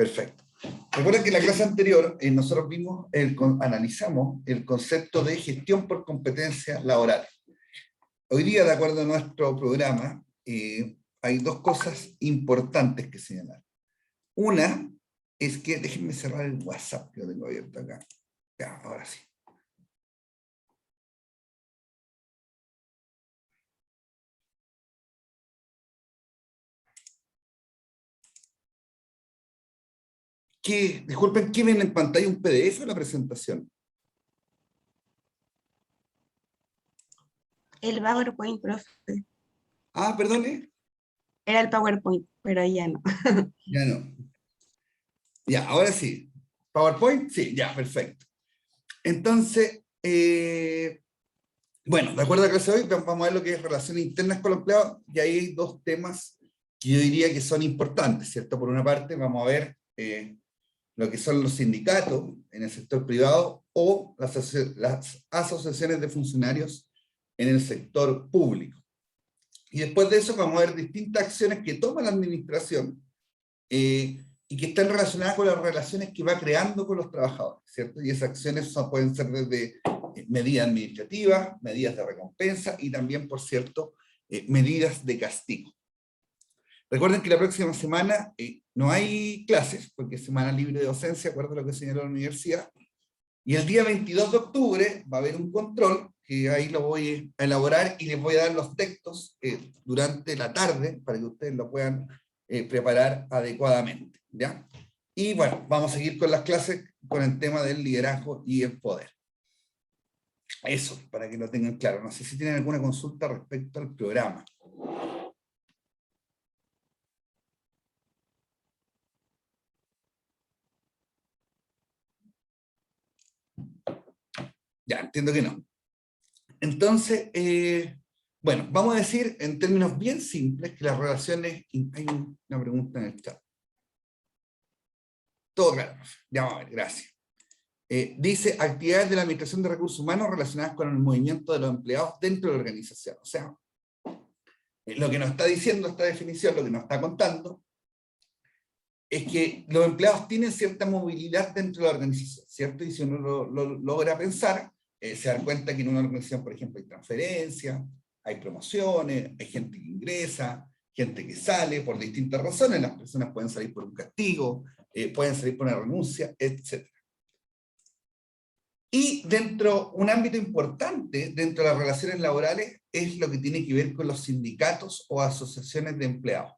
Perfecto. Recuerden que en la clase anterior nosotros analizamos el concepto de gestión por competencias laborales. Hoy día, de acuerdo a nuestro programa, hay dos cosas importantes que señalar. Una es que, déjenme cerrar el WhatsApp que lo tengo abierto acá. Ya, ahora sí. Disculpen, ¿qué ven en pantalla? ¿Un PDF o la presentación? El PowerPoint, profe. Ah, perdone. Era el PowerPoint, pero ya no. Ya no. Ya, ahora sí. ¿PowerPoint? Sí, ya, perfecto. Entonces, bueno, de acuerdo a la clase de hoy, vamos a ver lo que es relaciones internas con los empleados, y ahí hay dos temas que yo diría que son importantes, ¿cierto? Por una parte, vamos a ver lo que son los sindicatos en el sector privado o las asociaciones de funcionarios en el sector público. Y después de eso vamos a ver distintas acciones que toma la administración y que están relacionadas con las relaciones que va creando con los trabajadores, ¿cierto? Y esas acciones pueden ser desde medidas administrativas, medidas de recompensa y también, por cierto, medidas de castigo. Recuerden que la próxima semana no hay clases, porque es semana libre de docencia, acuerdo a lo que señaló la universidad, y el día 22 de octubre va a haber un control, que ahí lo voy a elaborar y les voy a dar los textos durante la tarde, para que ustedes lo puedan preparar adecuadamente, ¿ya? Y bueno, vamos a seguir con las clases, con el tema del liderazgo y el poder. Eso, para que lo tengan claro. No sé si tienen alguna consulta respecto al programa. Ya, entiendo que no. Entonces, bueno, vamos a decir en términos bien simples que las relaciones... Hay una pregunta en el chat. Todo claro, ya vamos a ver, gracias. Dice, actividades de la Administración de Recursos Humanos relacionadas con el movimiento de los empleados dentro de la organización. O sea, lo que nos está diciendo esta definición, lo que nos está contando, es que los empleados tienen cierta movilidad dentro de la organización, ¿cierto? Y si uno lo logra pensar, se da cuenta que en una organización, por ejemplo, hay transferencias, hay promociones, hay gente que ingresa, gente que sale por distintas razones. Las personas pueden salir por un castigo, pueden salir por una renuncia, etc. Y dentro, un ámbito importante dentro de las relaciones laborales es lo que tiene que ver con los sindicatos o asociaciones de empleados.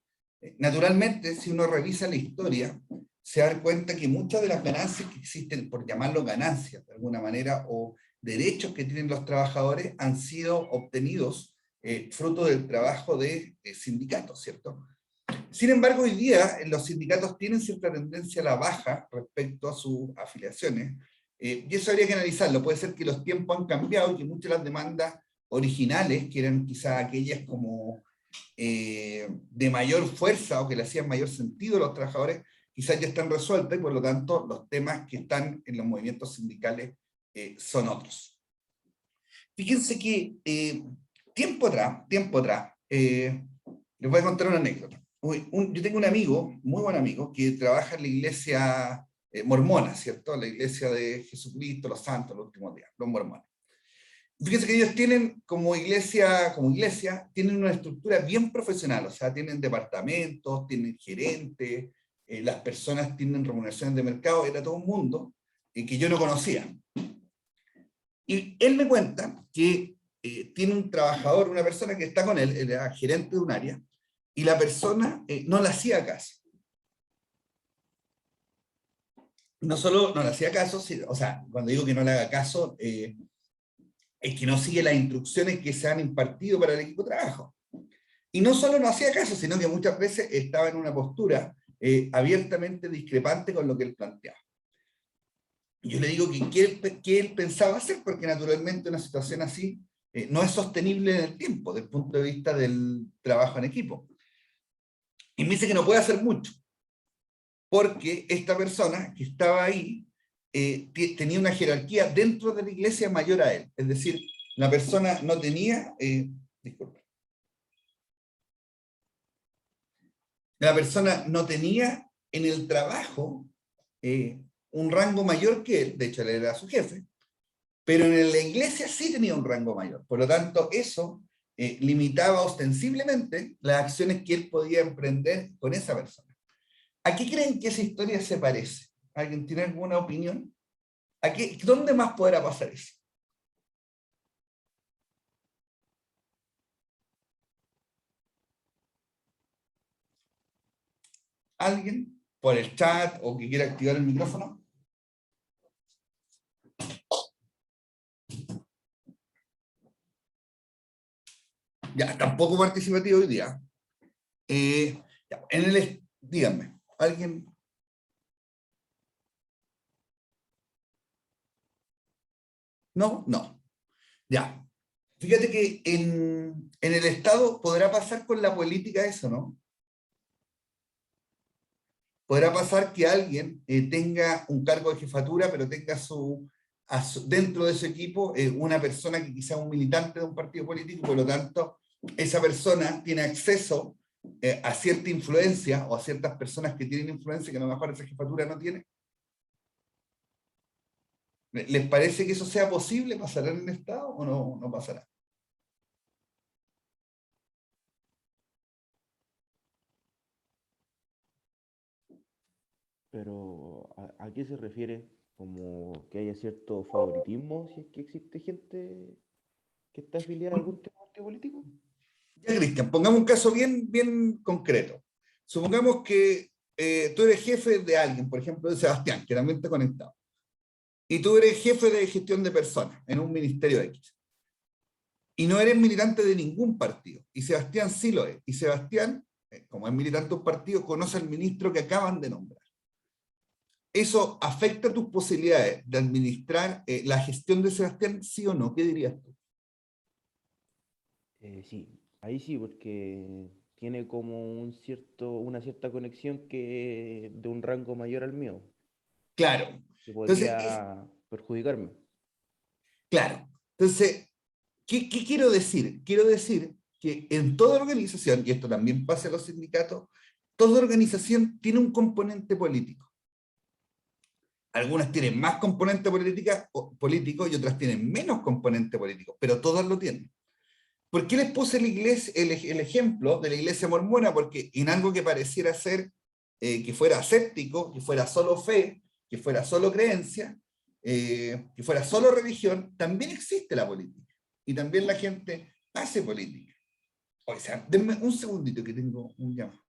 Naturalmente, si uno revisa la historia, se da cuenta que muchas de las ganancias que existen, por llamarlo ganancias de alguna manera, o derechos que tienen los trabajadores, han sido obtenidos fruto del trabajo de sindicatos, ¿cierto? Sin embargo, hoy día los sindicatos tienen cierta tendencia a la baja respecto a sus afiliaciones, y eso habría que analizarlo. Puede ser que los tiempos han cambiado y que muchas de las demandas originales, que eran quizás aquellas como de mayor fuerza o que le hacían mayor sentido a los trabajadores, quizás ya están resueltas y por lo tanto los temas que están en los movimientos sindicales son otros. Fíjense que tiempo atrás, les voy a contar una anécdota. Yo tengo un amigo, muy buen amigo, que trabaja en la iglesia mormona, ¿cierto? La iglesia de Jesucristo, los santos, los últimos días, los mormones. Fíjense que ellos tienen como iglesia, tienen una estructura bien profesional, o sea, tienen departamentos, tienen gerentes, las personas tienen remuneraciones de mercado, era todo un mundo que yo no conocía. Y él me cuenta que tiene un trabajador, una persona que está con él, era gerente de un área, y la persona no le hacía caso. No solo no le hacía caso, o sea, cuando digo que no le haga caso, es que no sigue las instrucciones que se han impartido para el equipo de trabajo. Y no solo no hacía caso, sino que muchas veces estaba en una postura abiertamente discrepante con lo que él planteaba. Y yo le digo que él pensaba hacer, porque naturalmente una situación así no es sostenible en el tiempo, desde el punto de vista del trabajo en equipo. Y me dice que no puede hacer mucho, porque esta persona que estaba ahí tenía una jerarquía dentro de la iglesia mayor a él. Es decir, la persona no tenía... disculpe. La persona no tenía en el trabajo un rango mayor que él, de hecho él era su jefe, pero en la iglesia sí tenía un rango mayor. Por lo tanto, eso limitaba ostensiblemente las acciones que él podía emprender con esa persona. ¿A qué creen que esa historia se parece? ¿Alguien tiene alguna opinión? ¿Dónde más podrá pasar eso? ¿Alguien? ¿Por el chat o que quiera activar el micrófono? Ya, tampoco participativo hoy día. Ya, díganme, ¿alguien? ¿No? No. Ya. Fíjate que en el Estado podrá pasar con la política eso, ¿no? Podrá pasar que alguien tenga un cargo de jefatura, pero tenga dentro de su equipo una persona que quizá es un militante de un partido político, y por lo tanto esa persona tiene acceso a cierta influencia o a ciertas personas que tienen influencia que a lo mejor esa jefatura no tiene. ¿Les parece que eso sea posible? ¿Pasará en el Estado o no pasará? Pero, ¿a qué se refiere? ¿Como que haya cierto favoritismo si es que existe gente que está afiliada a algún tipo de partido político? Ya, Cristian, pongamos un caso bien concreto. Supongamos que tú eres jefe de alguien, por ejemplo, de Sebastián, que también está conectado. Y tú eres jefe de gestión de personas en un ministerio X. Y no eres militante de ningún partido. Y Sebastián sí lo es. Y Sebastián, como es militante de un partido, conoce al ministro que acaban de nombrar. ¿Eso afecta tus posibilidades de administrar la gestión de Sebastián, sí o no? ¿Qué dirías tú? Sí, ahí sí, porque tiene como una cierta conexión que de un rango mayor al mío, Claro. que Entonces, podría perjudicarme. claro. Entonces, ¿qué quiero decir? Quiero decir que en toda organización, y esto también pasa en los sindicatos, toda organización tiene un componente político. Algunas tienen más componente político y otras tienen menos componente político, pero todas lo tienen. ¿Por qué les puse el ejemplo de la iglesia mormona? Porque en algo que pareciera ser que fuera aséptico, que fuera solo fe, que fuera solo creencia, que fuera solo religión, también existe la política. Y también la gente hace política. O sea, denme un segundito que tengo un llamado.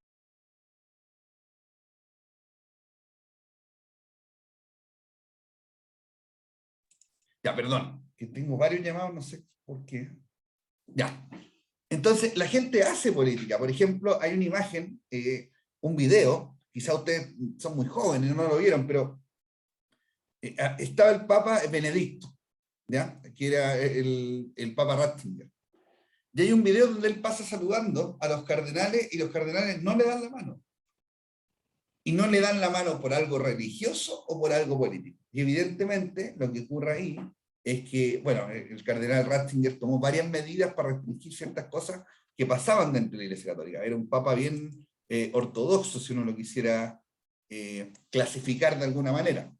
Ya, perdón, que tengo varios llamados, no sé por qué. Ya. Entonces, la gente hace política. Por ejemplo, hay una imagen, un video, quizá ustedes son muy jóvenes y no lo vieron, pero estaba el Papa Benedicto, ¿ya? Que era el Papa Ratzinger. Y hay un video donde él pasa saludando a los cardenales y los cardenales no le dan la mano. Y no le dan la mano por algo religioso o por algo político. Y evidentemente lo que ocurre ahí es que, bueno, el cardenal Ratzinger tomó varias medidas para restringir ciertas cosas que pasaban dentro de la Iglesia Católica. Era un papa bien ortodoxo, si uno lo quisiera clasificar de alguna manera.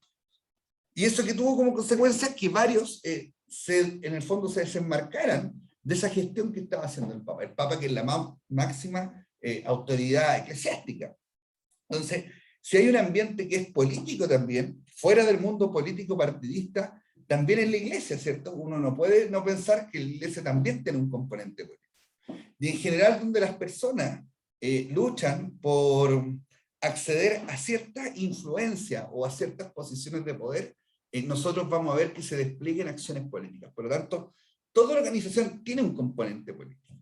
Y eso que tuvo como consecuencia que varios en el fondo se desenmarcaran de esa gestión que estaba haciendo el Papa que es la máxima autoridad eclesiástica. Entonces, si hay un ambiente que es político también, fuera del mundo político partidista, también en la iglesia, ¿cierto? Uno no puede no pensar que la iglesia también tiene un componente político. Y en general, donde las personas luchan por acceder a cierta influencia o a ciertas posiciones de poder, nosotros vamos a ver que se desplieguen acciones políticas. Por lo tanto, toda organización tiene un componente político.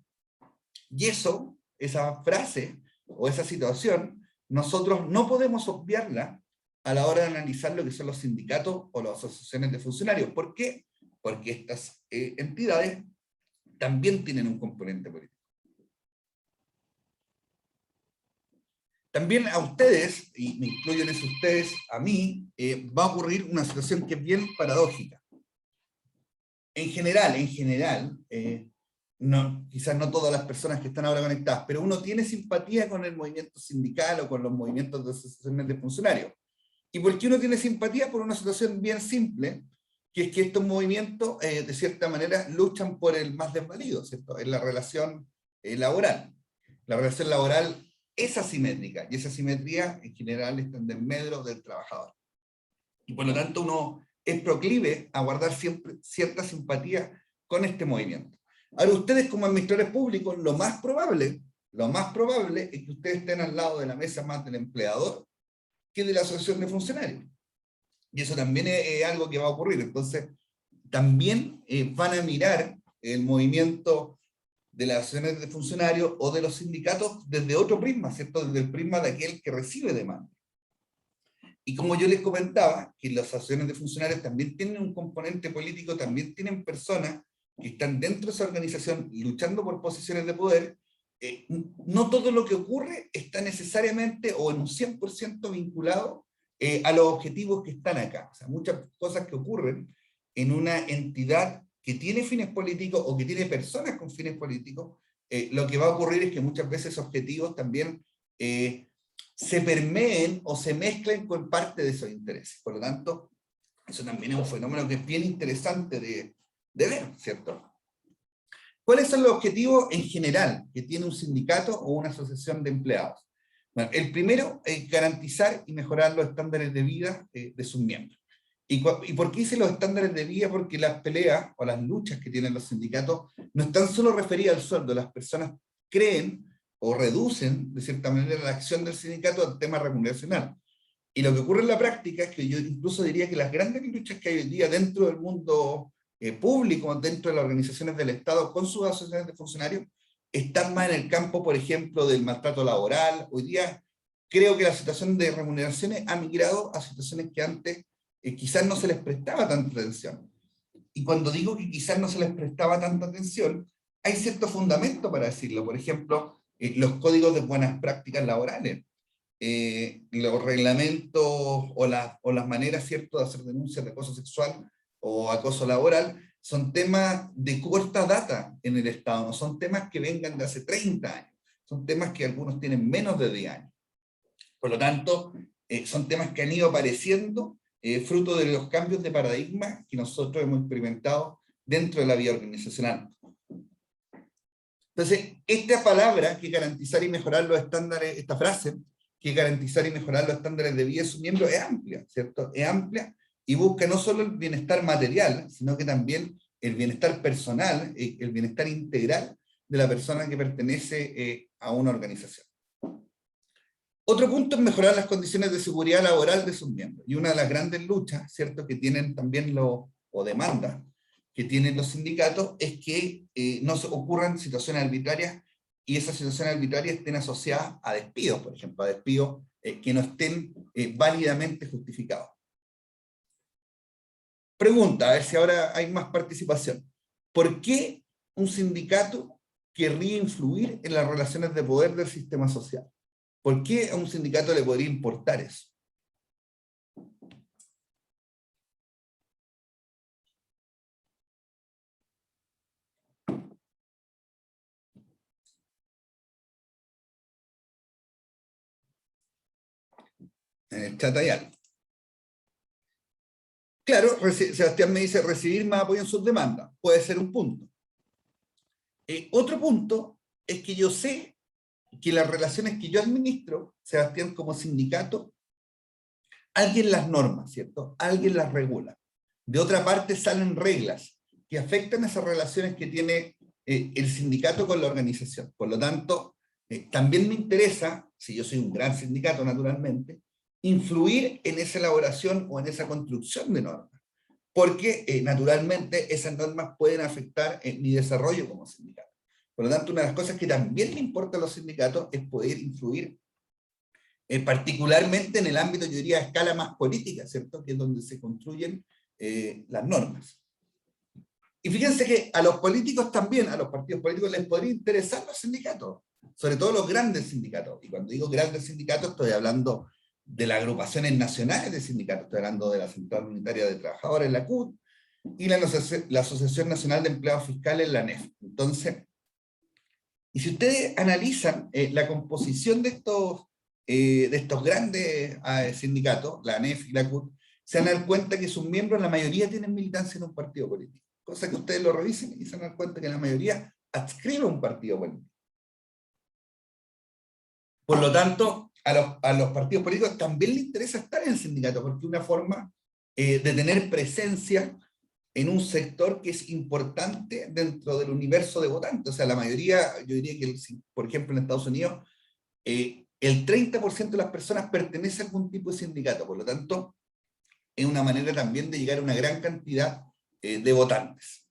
Y eso, esa frase o esa situación, nosotros no podemos obviarla a la hora de analizar lo que son los sindicatos o las asociaciones de funcionarios. ¿Por qué? Porque estas entidades también tienen un componente político. También a ustedes, y me incluyo en eso ustedes, a mí, va a ocurrir una situación que es bien paradójica. En general, no, quizás no todas las personas que están ahora conectadas, pero uno tiene simpatía con el movimiento sindical o con los movimientos de asociaciones de funcionarios. ¿Y por qué uno tiene simpatía? Por una situación bien simple, que es que estos movimientos, de cierta manera, luchan por el más desvalido, ¿cierto? En la relación laboral. La relación laboral es asimétrica, y esa asimetría, en general, está en desmedro del trabajador. Y por lo tanto, uno es proclive a guardar siempre cierta simpatía con este movimiento. Ahora, ustedes como administradores públicos, lo más probable es que ustedes estén al lado de la mesa más del empleador que de la asociación de funcionarios. Y eso también es algo que va a ocurrir. Entonces, también van a mirar el movimiento de las asociaciones de funcionarios o de los sindicatos desde otro prisma, ¿cierto? Desde el prisma de aquel que recibe demanda. Y como yo les comentaba, que las asociaciones de funcionarios también tienen un componente político, también tienen personas que están dentro de esa organización luchando por posiciones de poder, no todo lo que ocurre está necesariamente o en un 100% vinculado a los objetivos que están acá. O sea, muchas cosas que ocurren en una entidad que tiene fines políticos o que tiene personas con fines políticos, lo que va a ocurrir es que muchas veces objetivos también se permeen o se mezclen con parte de esos intereses. Por lo tanto, eso también es un fenómeno que es bien interesante de ver, ¿cierto? ¿Cuáles son los objetivos en general que tiene un sindicato o una asociación de empleados? Bueno, el primero es garantizar y mejorar los estándares de vida de sus miembros. ¿Y por qué hice los estándares de vida? Porque las peleas o las luchas que tienen los sindicatos no están solo referidas al sueldo. Las personas creen o reducen, de cierta manera, la acción del sindicato al tema remuneracional. Y lo que ocurre en la práctica es que yo incluso diría que las grandes luchas que hay hoy día dentro del mundo público, dentro de las organizaciones del Estado, con sus asociaciones de funcionarios, están más en el campo, por ejemplo, del maltrato laboral. Hoy día creo que la situación de remuneraciones ha migrado a situaciones que antes quizás no se les prestaba tanta atención. Y cuando digo que quizás no se les prestaba tanta atención, hay cierto fundamento para decirlo. Por ejemplo, los códigos de buenas prácticas laborales, los reglamentos o las maneras, ¿cierto?, de hacer denuncias de acoso sexual o acoso laboral, son temas de corta data en el Estado, no son temas que vengan de hace 30 años, son temas que algunos tienen menos de 10 años. Por lo tanto, son temas que han ido apareciendo fruto de los cambios de paradigma que nosotros hemos experimentado dentro de la vida organizacional. Entonces, esta palabra, que garantizar y mejorar los estándares, esta frase, que garantizar y mejorar los estándares de vida de sus miembros, es amplia, ¿cierto? Es amplia y busca no solo el bienestar material, sino que también el bienestar personal, el bienestar integral de la persona que pertenece a una organización. Otro punto es mejorar las condiciones de seguridad laboral de sus miembros. Y una de las grandes luchas, ¿cierto?, que tienen también o demandas que tienen los sindicatos, es que no ocurran situaciones arbitrarias y esas situaciones arbitrarias estén asociadas a despidos, por ejemplo, a despidos que no estén válidamente justificados. Pregunta, a ver si ahora hay más participación. ¿Por qué un sindicato querría influir en las relaciones de poder del sistema social? ¿Por qué a un sindicato le podría importar eso? En el chat hay algo. Claro, Sebastián me dice, recibir más apoyo en sus demandas. Puede ser un punto. Otro punto es que yo sé que las relaciones que yo administro, Sebastián, como sindicato, alguien las norma, ¿cierto? Alguien las regula. De otra parte salen reglas que afectan esas relaciones que tiene el sindicato con la organización. Por lo tanto, también me interesa, si yo soy un gran sindicato naturalmente, influir en esa elaboración o en esa construcción de normas. Porque naturalmente esas normas pueden afectar mi desarrollo como sindicato. Por lo tanto, una de las cosas que también le importa a los sindicatos es poder influir particularmente en el ámbito, yo diría, a escala más política, ¿cierto? Que es donde se construyen las normas. Y fíjense que a los políticos también, a los partidos políticos les podría interesar los sindicatos, sobre todo los grandes sindicatos. Y cuando digo grandes sindicatos estoy hablando de las agrupaciones nacionales de sindicatos, estoy hablando de la Central Unitaria de Trabajadores, la CUT, y la Asociación Nacional de Empleados Fiscales, la ANEF. Entonces, Y si ustedes analizan la composición de estos grandes sindicatos, la ANEF y la CUT, se van a dar cuenta que sus miembros, la mayoría tienen militancia en un partido político. Cosa que ustedes lo revisen y se van a dar cuenta que la mayoría adscribe a un partido político. Por lo tanto, a los partidos políticos también les interesa estar en el sindicato, porque es una forma de tener presencia en un sector que es importante dentro del universo de votantes. O sea, la mayoría, yo diría que, por ejemplo, en Estados Unidos, el 30% de las personas pertenece a algún tipo de sindicato. Por lo tanto, es una manera también de llegar a una gran cantidad de votantes.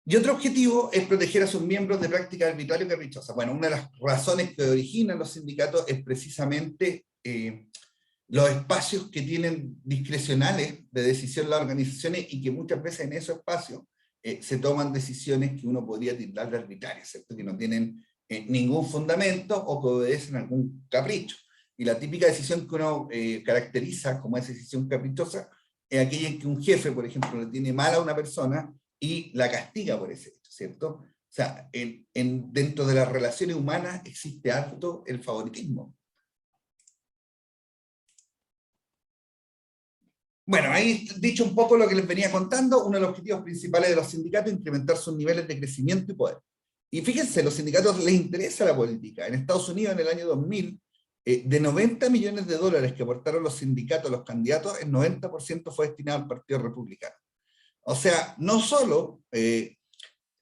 Y otro objetivo es proteger a sus miembros de prácticas arbitrarias y caprichosas. Bueno, una de las razones que originan los sindicatos es precisamente los espacios que tienen discrecionales de decisión las organizaciones y que muchas veces en esos espacios se toman decisiones que uno podría tildar de arbitrarias, ¿cierto? Que no tienen ningún fundamento o que obedecen a algún capricho. Y la típica decisión que uno caracteriza como esa decisión caprichosa es aquella en que un jefe, por ejemplo, le tiene mal a una persona y la castiga por ese hecho, ¿cierto? O sea, dentro de las relaciones humanas existe harto el favoritismo. Bueno, ahí dicho un poco lo que les venía contando, uno de los objetivos principales de los sindicatos es incrementar sus niveles de crecimiento y poder. Y fíjense, los sindicatos les interesa la política. En Estados Unidos, en el año 2000, de 90 millones de dólares que aportaron los sindicatos a los candidatos, el 90% fue destinado al Partido Republicano. O sea, no solo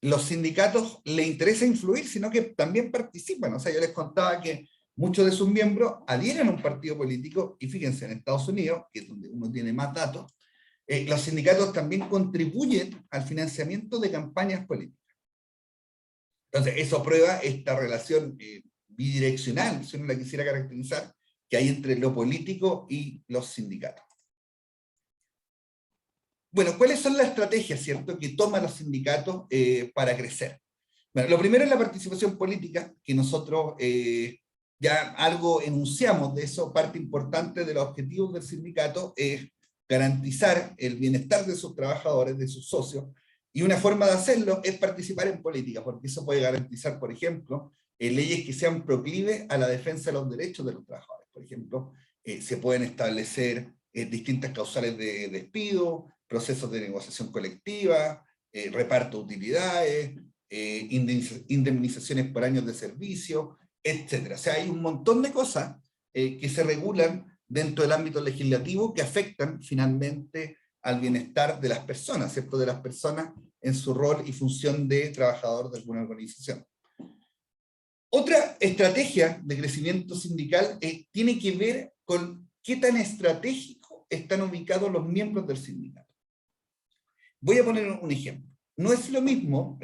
los sindicatos les interesa influir, sino que también participan. O sea, yo les contaba que muchos de sus miembros adhieren a un partido político, y fíjense, en Estados Unidos, que es donde uno tiene más datos, los sindicatos también contribuyen al financiamiento de campañas políticas. Entonces, eso prueba esta relación bidireccional, si uno la quisiera caracterizar, que hay entre lo político y los sindicatos. Bueno, ¿cuáles son las estrategias, cierto, que toman los sindicatos para crecer? Bueno, lo primero es la participación política, que nosotros ya algo enunciamos de eso. Parte importante de los objetivos del sindicato es garantizar el bienestar de sus trabajadores, de sus socios, y una forma de hacerlo es participar en política, porque eso puede garantizar, por ejemplo, leyes que sean proclives a la defensa de los derechos de los trabajadores. Por ejemplo, se pueden establecer distintas causales de despido, procesos de negociación colectiva, reparto de utilidades, indemnizaciones por años de servicio, etc. O sea, hay un montón de cosas que se regulan dentro del ámbito legislativo que afectan finalmente al bienestar de las personas, ¿cierto? De las personas en su rol y función de trabajador de alguna organización. Otra estrategia de crecimiento sindical tiene que ver con qué tan estratégico están ubicados los miembros del sindicato. Voy a poner un ejemplo. No es lo mismo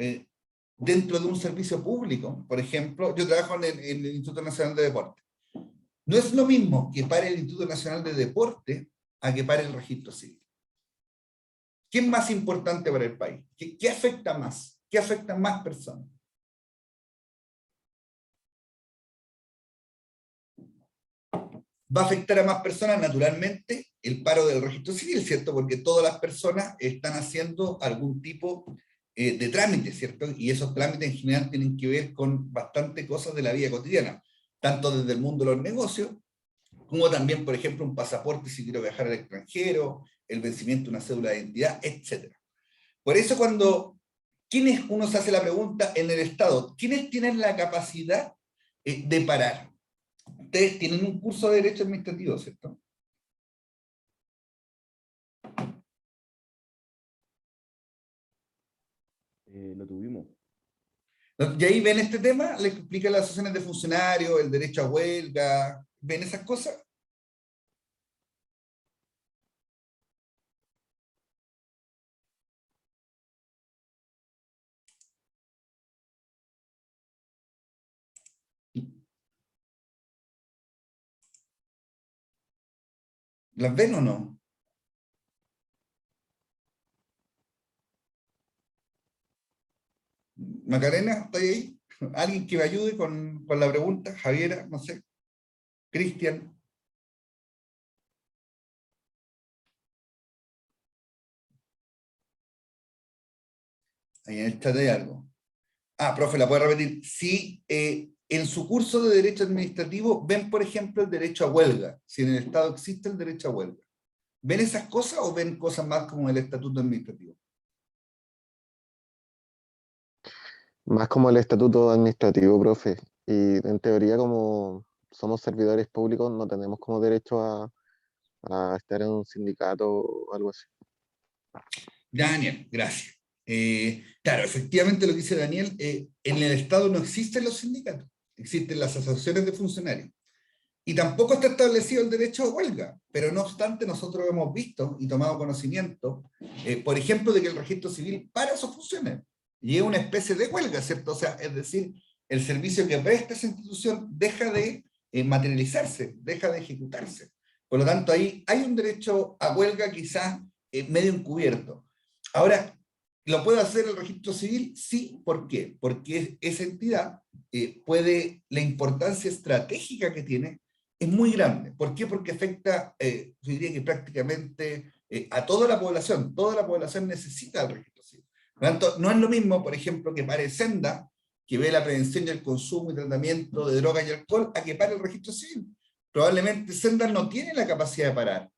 dentro de un servicio público, por ejemplo, yo trabajo en el Instituto Nacional de Deporte. No es lo mismo que pare el Instituto Nacional de Deporte a que pare el registro civil. ¿Qué es más importante para el país? ¿Qué afecta más? ¿Qué afecta a más personas? Va a afectar a más personas, naturalmente, el paro del registro civil, ¿cierto? Porque todas las personas están haciendo algún tipo de trámite, ¿cierto? Y esos trámites en general tienen que ver con bastante cosas de la vida cotidiana, tanto desde el mundo de los negocios, como también, por ejemplo, un pasaporte si quiero viajar al extranjero, el vencimiento de una cédula de identidad, etc. Por eso cuando uno se hace la pregunta en el Estado, ¿quiénes tienen la capacidad de parar? Ustedes tienen un curso de Derecho Administrativo, ¿cierto? Lo tuvimos. Y ahí ven este tema, les explica las asociaciones de funcionarios, el derecho a huelga, ¿ven esas cosas? ¿Las ven o no? Macarena, ¿está ahí? ¿Alguien que me ayude con la pregunta? Javiera, no sé. Cristian. Ahí en el chat hay algo. Profe, ¿la puede repetir? Si en su curso de Derecho Administrativo ven, por ejemplo, el derecho a huelga, si en el Estado existe el derecho a huelga. ¿Ven esas cosas o ven cosas más como el estatuto administrativo? Más como el estatuto administrativo, profe. Y en teoría, como somos servidores públicos, no tenemos como derecho a estar en un sindicato o algo así. Daniel, gracias. Claro, efectivamente lo que dice Daniel, en el Estado no existen los sindicatos, existen las asociaciones de funcionarios. Y tampoco está establecido el derecho a huelga, pero no obstante nosotros hemos visto y tomado conocimiento, por ejemplo, de que el registro civil para sus funciones y es una especie de huelga, ¿cierto? O sea, es decir, el servicio que presta esa institución deja de materializarse, deja de ejecutarse. Por lo tanto, ahí hay un derecho a huelga quizás medio encubierto. Ahora, ¿lo puede hacer el registro civil? Sí, ¿por qué? Porque esa entidad la importancia estratégica que tiene es muy grande. ¿Por qué? Porque afecta, yo diría que prácticamente a toda la población necesita el registro civil. Por lo tanto, no es lo mismo, por ejemplo, que pare Senda, que ve la prevención y el consumo y tratamiento de drogas y alcohol, a que pare el registro civil. Probablemente Senda no tiene la capacidad de parar.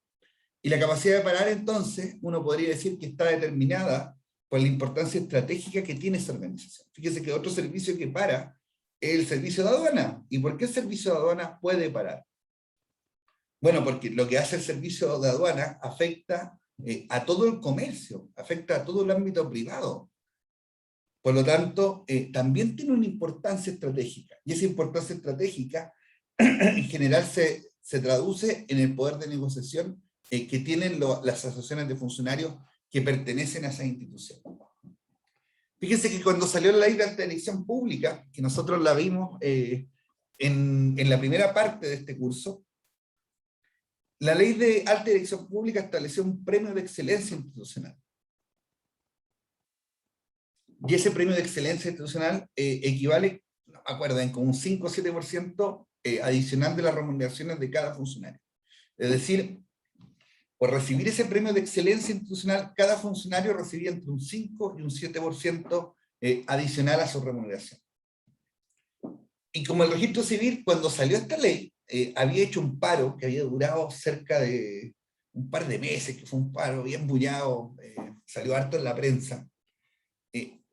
Y la capacidad de parar, entonces, uno podría decir que está determinada por la importancia estratégica que tiene esa organización. Fíjese que otro servicio que para es el servicio de aduana. ¿Y por qué el servicio de aduana puede parar? Bueno, porque lo que hace el servicio de aduana afecta a todo el comercio, afecta a todo el ámbito privado. Por lo tanto, también tiene una importancia estratégica. Y esa importancia estratégica en general se traduce en el poder de negociación que tienen las asociaciones de funcionarios que pertenecen a esa institución. Fíjense que cuando salió la ley de alta dirección pública, que nosotros la vimos en la primera parte de este curso, la ley de alta dirección pública estableció un premio de excelencia institucional. Y ese premio de excelencia institucional equivale, no me acuerdo, en como un 5 o 7% adicional de las remuneraciones de cada funcionario. Es decir, por recibir ese premio de excelencia institucional, cada funcionario recibía entre un 5 y un 7% adicional a su remuneración. Y como el registro civil, cuando salió esta ley, había hecho un paro que había durado cerca de un par de meses, que fue un paro bien bullado, salió harto en la prensa.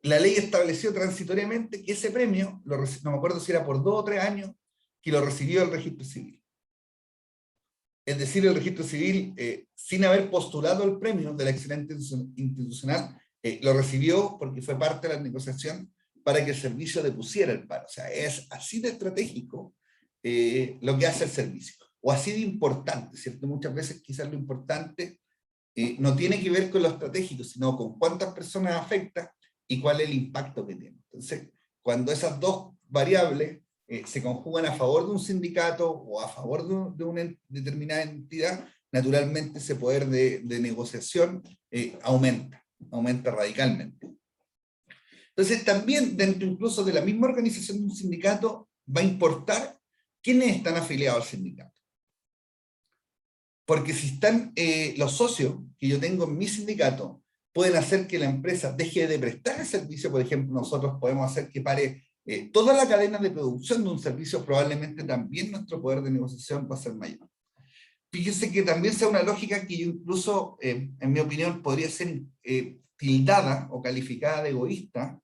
La ley estableció transitoriamente que ese premio, no me acuerdo si era por 2 o 3 años, que lo recibió el registro civil. Es decir, el registro civil, sin haber postulado el premio de la excelencia institucional, lo recibió porque fue parte de la negociación para que el servicio depusiera el paro. O sea, es así de estratégico lo que hace el servicio, o así de importante, ¿cierto? Muchas veces quizás lo importante no tiene que ver con lo estratégico, sino con cuántas personas afecta y cuál es el impacto que tiene. Entonces, cuando esas dos variables se conjugan a favor de un sindicato o a favor de una determinada entidad, naturalmente ese poder de negociación aumenta radicalmente. Entonces también dentro incluso de la misma organización de un sindicato va a importar quiénes están afiliados al sindicato. Porque si están los socios que yo tengo en mi sindicato, pueden hacer que la empresa deje de prestar el servicio. Por ejemplo, nosotros podemos hacer que pare toda la cadena de producción de un servicio, probablemente también nuestro poder de negociación va a ser mayor. Fíjense que también sea una lógica que yo incluso, en mi opinión, podría ser tildada o calificada de egoísta.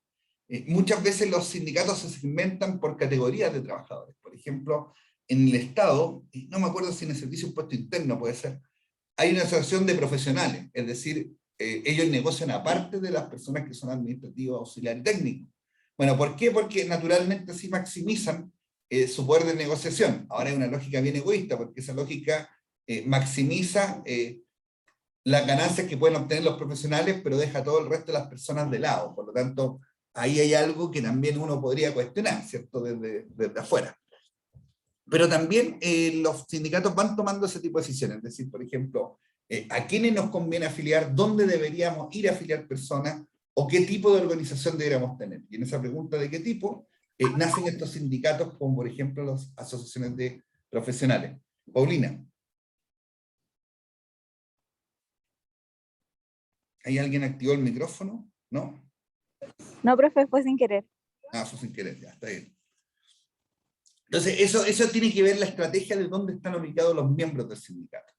Muchas veces los sindicatos se segmentan por categorías de trabajadores. Por ejemplo, en el Estado, no me acuerdo si en el Servicio de Impuesto Interno puede ser, hay una asociación de profesionales, es decir, ellos negocian aparte de las personas que son administrativos, auxiliares y técnicos. Bueno, ¿por qué? Porque naturalmente así maximizan su poder de negociación. Ahora hay una lógica bien egoísta, porque esa lógica maximiza las ganancias que pueden obtener los profesionales, pero deja todo el resto de las personas de lado. Por lo tanto, ahí hay algo que también uno podría cuestionar, ¿cierto? Desde afuera. Pero también los sindicatos van tomando ese tipo de decisiones. Es decir, por ejemplo, a quiénes nos conviene afiliar, dónde deberíamos ir a afiliar personas, o qué tipo de organización deberíamos tener. Y en esa pregunta de qué tipo, nacen estos sindicatos, como por ejemplo las asociaciones de profesionales. Paulina. ¿Hay alguien activó el micrófono? ¿No? No, profe, fue sin querer. Ah, fue sin querer, ya, está bien. Entonces, eso tiene que ver la estrategia de dónde están ubicados los miembros del sindicato.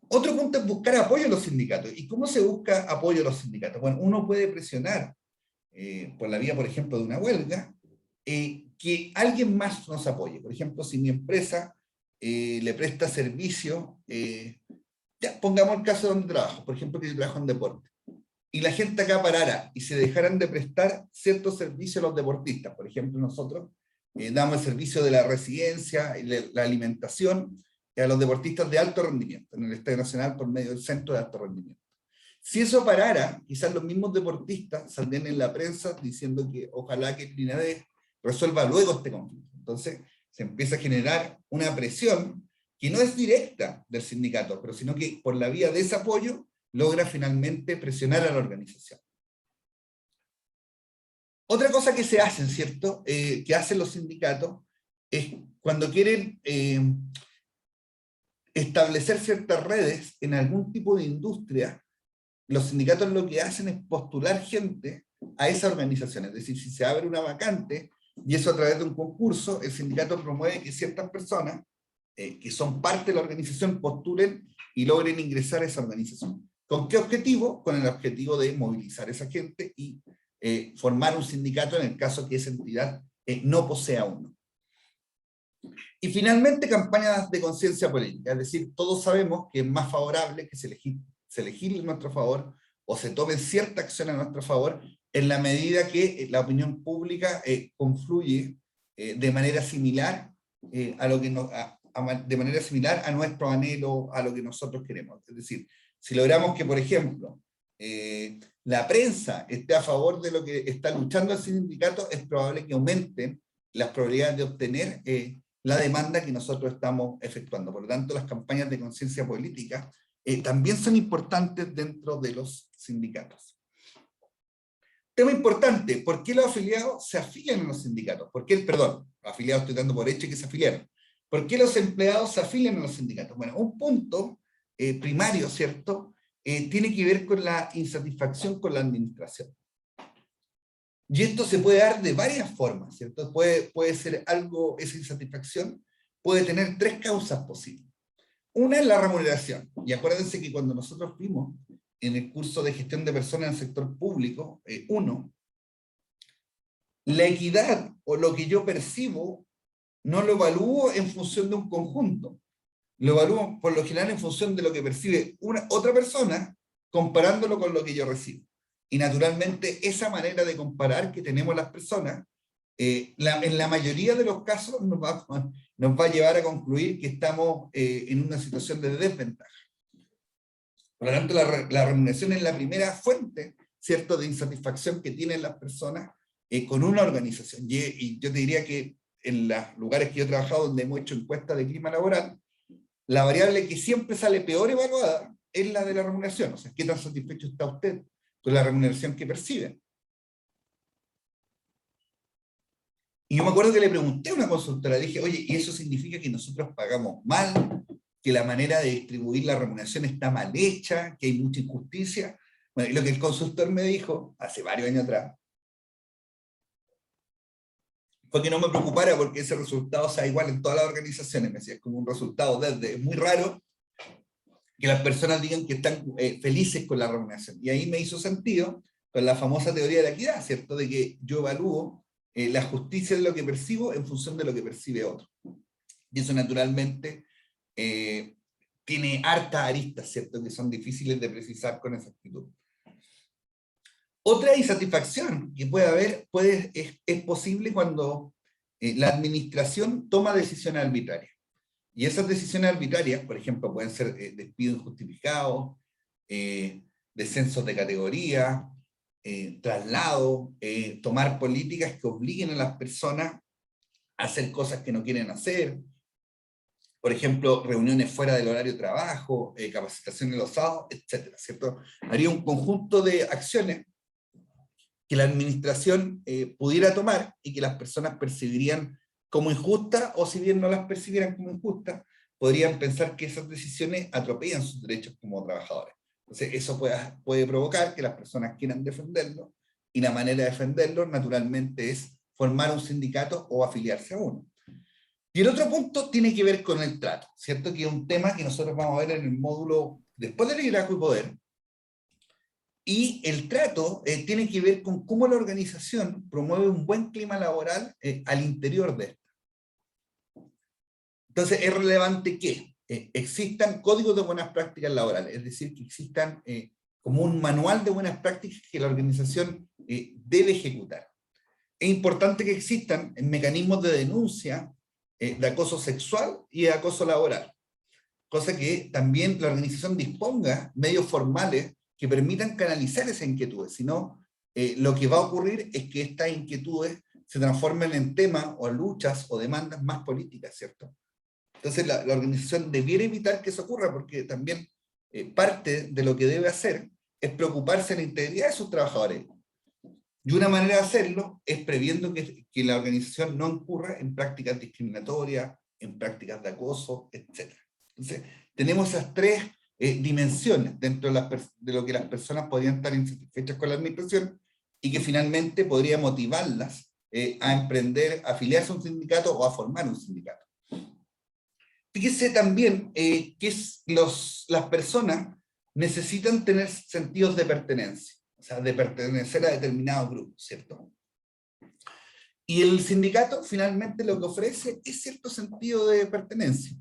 Otro punto es buscar apoyo a los sindicatos. ¿Y cómo se busca apoyo a los sindicatos? Bueno, uno puede presionar por la vía, por ejemplo, de una huelga, que alguien más nos apoye. Por ejemplo, si mi empresa le presta servicio, ya, pongamos el caso donde trabajo, por ejemplo, que yo trabajo en deporte, y la gente acá parara y se dejaran de prestar ciertos servicios a los deportistas. Por ejemplo, nosotros damos el servicio de la residencia y la alimentación a los deportistas de alto rendimiento en el Estadio Nacional por medio del Centro de Alto Rendimiento. Si eso parara, quizás los mismos deportistas saldrían en la prensa diciendo que ojalá que el INADE resuelva luego este conflicto. Entonces se empieza a generar una presión que no es directa del sindicato, pero sino que por la vía de ese apoyo logra finalmente presionar a la organización. Otra cosa que se hacen, ¿cierto? Que hacen los sindicatos, es cuando quieren establecer ciertas redes en algún tipo de industria, los sindicatos lo que hacen es postular gente a esa organización. Es decir, si se abre una vacante, y eso a través de un concurso, el sindicato promueve que ciertas personas que son parte de la organización postulen y logren ingresar a esa organización. ¿Con qué objetivo? Con el objetivo de movilizar a esa gente y formar un sindicato en el caso que esa entidad no posea uno. Y finalmente, campañas de conciencia política, es decir, todos sabemos que es más favorable que se legisle en nuestro favor o se tome cierta acción a nuestro favor en la medida que la opinión pública confluye de manera similar a lo que de manera similar a nuestro anhelo, a lo que nosotros queremos. Es decir, si logramos que, por ejemplo, la prensa esté a favor de lo que está luchando el sindicato, es probable que aumenten las probabilidades de obtener la demanda que nosotros estamos efectuando. Por lo tanto, las campañas de conciencia política también son importantes dentro de los sindicatos. Tema importante, ¿por qué los afiliados se afilian a los sindicatos? ¿Por qué, perdón, afiliados estoy dando por hecho que se afiliaron? ¿Por qué los empleados se afilian a los sindicatos? Bueno, un punto primario, ¿cierto? Tiene que ver con la insatisfacción con la administración. Y esto se puede dar de varias formas, ¿cierto? Puede ser algo, esa insatisfacción puede tener tres causas posibles. Una es la remuneración. Y acuérdense que cuando nosotros vimos en el curso de gestión de personas en el sector público, la equidad o lo que yo percibo no lo evalúo en función de un conjunto. Lo evalúo por lo general en función de lo que percibe otra persona comparándolo con lo que yo recibo. Y naturalmente esa manera de comparar que tenemos las personas, en la mayoría de los casos nos va a llevar a concluir que estamos en una situación de desventaja. Por lo tanto, la remuneración es la primera fuente, ¿cierto?, de insatisfacción que tienen las personas con una organización. Y yo te diría que en los lugares que yo he trabajado donde hemos hecho encuestas de clima laboral, la variable que siempre sale peor evaluada es la de la remuneración. O sea, ¿qué tan satisfecho está usted con la remuneración que percibe? Y yo me acuerdo que le pregunté a una consultora, le dije, oye, ¿y eso significa que nosotros pagamos mal? ¿Que la manera de distribuir la remuneración está mal hecha? ¿Que hay mucha injusticia? Bueno, y lo que el consultor me dijo, hace varios años atrás, fue que no me preocupara porque ese resultado sea igual en todas las organizaciones. Me decía, es como un resultado es muy raro que las personas digan que están felices con la remuneración. Y ahí me hizo sentido con la famosa teoría de la equidad, ¿cierto? De que yo evalúo la justicia de lo que percibo en función de lo que percibe otro. Y eso naturalmente tiene hartas aristas, ¿cierto? Que son difíciles de precisar con exactitud. Otra insatisfacción que puede haber es posible cuando la administración toma decisiones arbitrarias. Y esas decisiones arbitrarias, por ejemplo, pueden ser despidos injustificados, descensos de categoría, traslado, tomar políticas que obliguen a las personas a hacer cosas que no quieren hacer. Por ejemplo, reuniones fuera del horario de trabajo, capacitación en los sábados, etc. ¿Cierto? Haría un conjunto de acciones que la administración pudiera tomar y que las personas percibirían como injustas, o si bien no las percibieran como injustas, podrían pensar que esas decisiones atropellan sus derechos como trabajadores. Entonces eso puede provocar que las personas quieran defenderlo Y la manera de defenderlo, naturalmente, es formar un sindicato o afiliarse a uno. Y el otro punto tiene que ver con el trato, ¿cierto? Que es un tema que nosotros vamos a ver en el módulo después del liderazgo y poder. Y el trato tiene que ver con cómo la organización promueve un buen clima laboral al interior de esta. Entonces, es relevante que existan códigos de buenas prácticas laborales, es decir, que existan como un manual de buenas prácticas que la organización debe ejecutar. Es importante que existan mecanismos de denuncia de acoso sexual y de acoso laboral, cosa que también la organización disponga medios formales que permitan canalizar esas inquietudes, si no, lo que va a ocurrir es que estas inquietudes se transformen en temas o luchas o demandas más políticas, ¿cierto? Entonces la organización debiera evitar que eso ocurra, porque también parte de lo que debe hacer es preocuparse de la integridad de sus trabajadores. Y una manera de hacerlo es previendo que la organización no incurra en prácticas discriminatorias, en prácticas de acoso, etc. Entonces, tenemos esas tres dimensiones dentro de lo que las personas podrían estar insatisfechas con la administración y que finalmente podría motivarlas a emprender, a afiliarse a un sindicato o a formar un sindicato. Fíjese también que las personas necesitan tener sentidos de pertenencia, o sea, de pertenecer a determinados grupos, ¿cierto? Y el sindicato finalmente lo que ofrece es cierto sentido de pertenencia.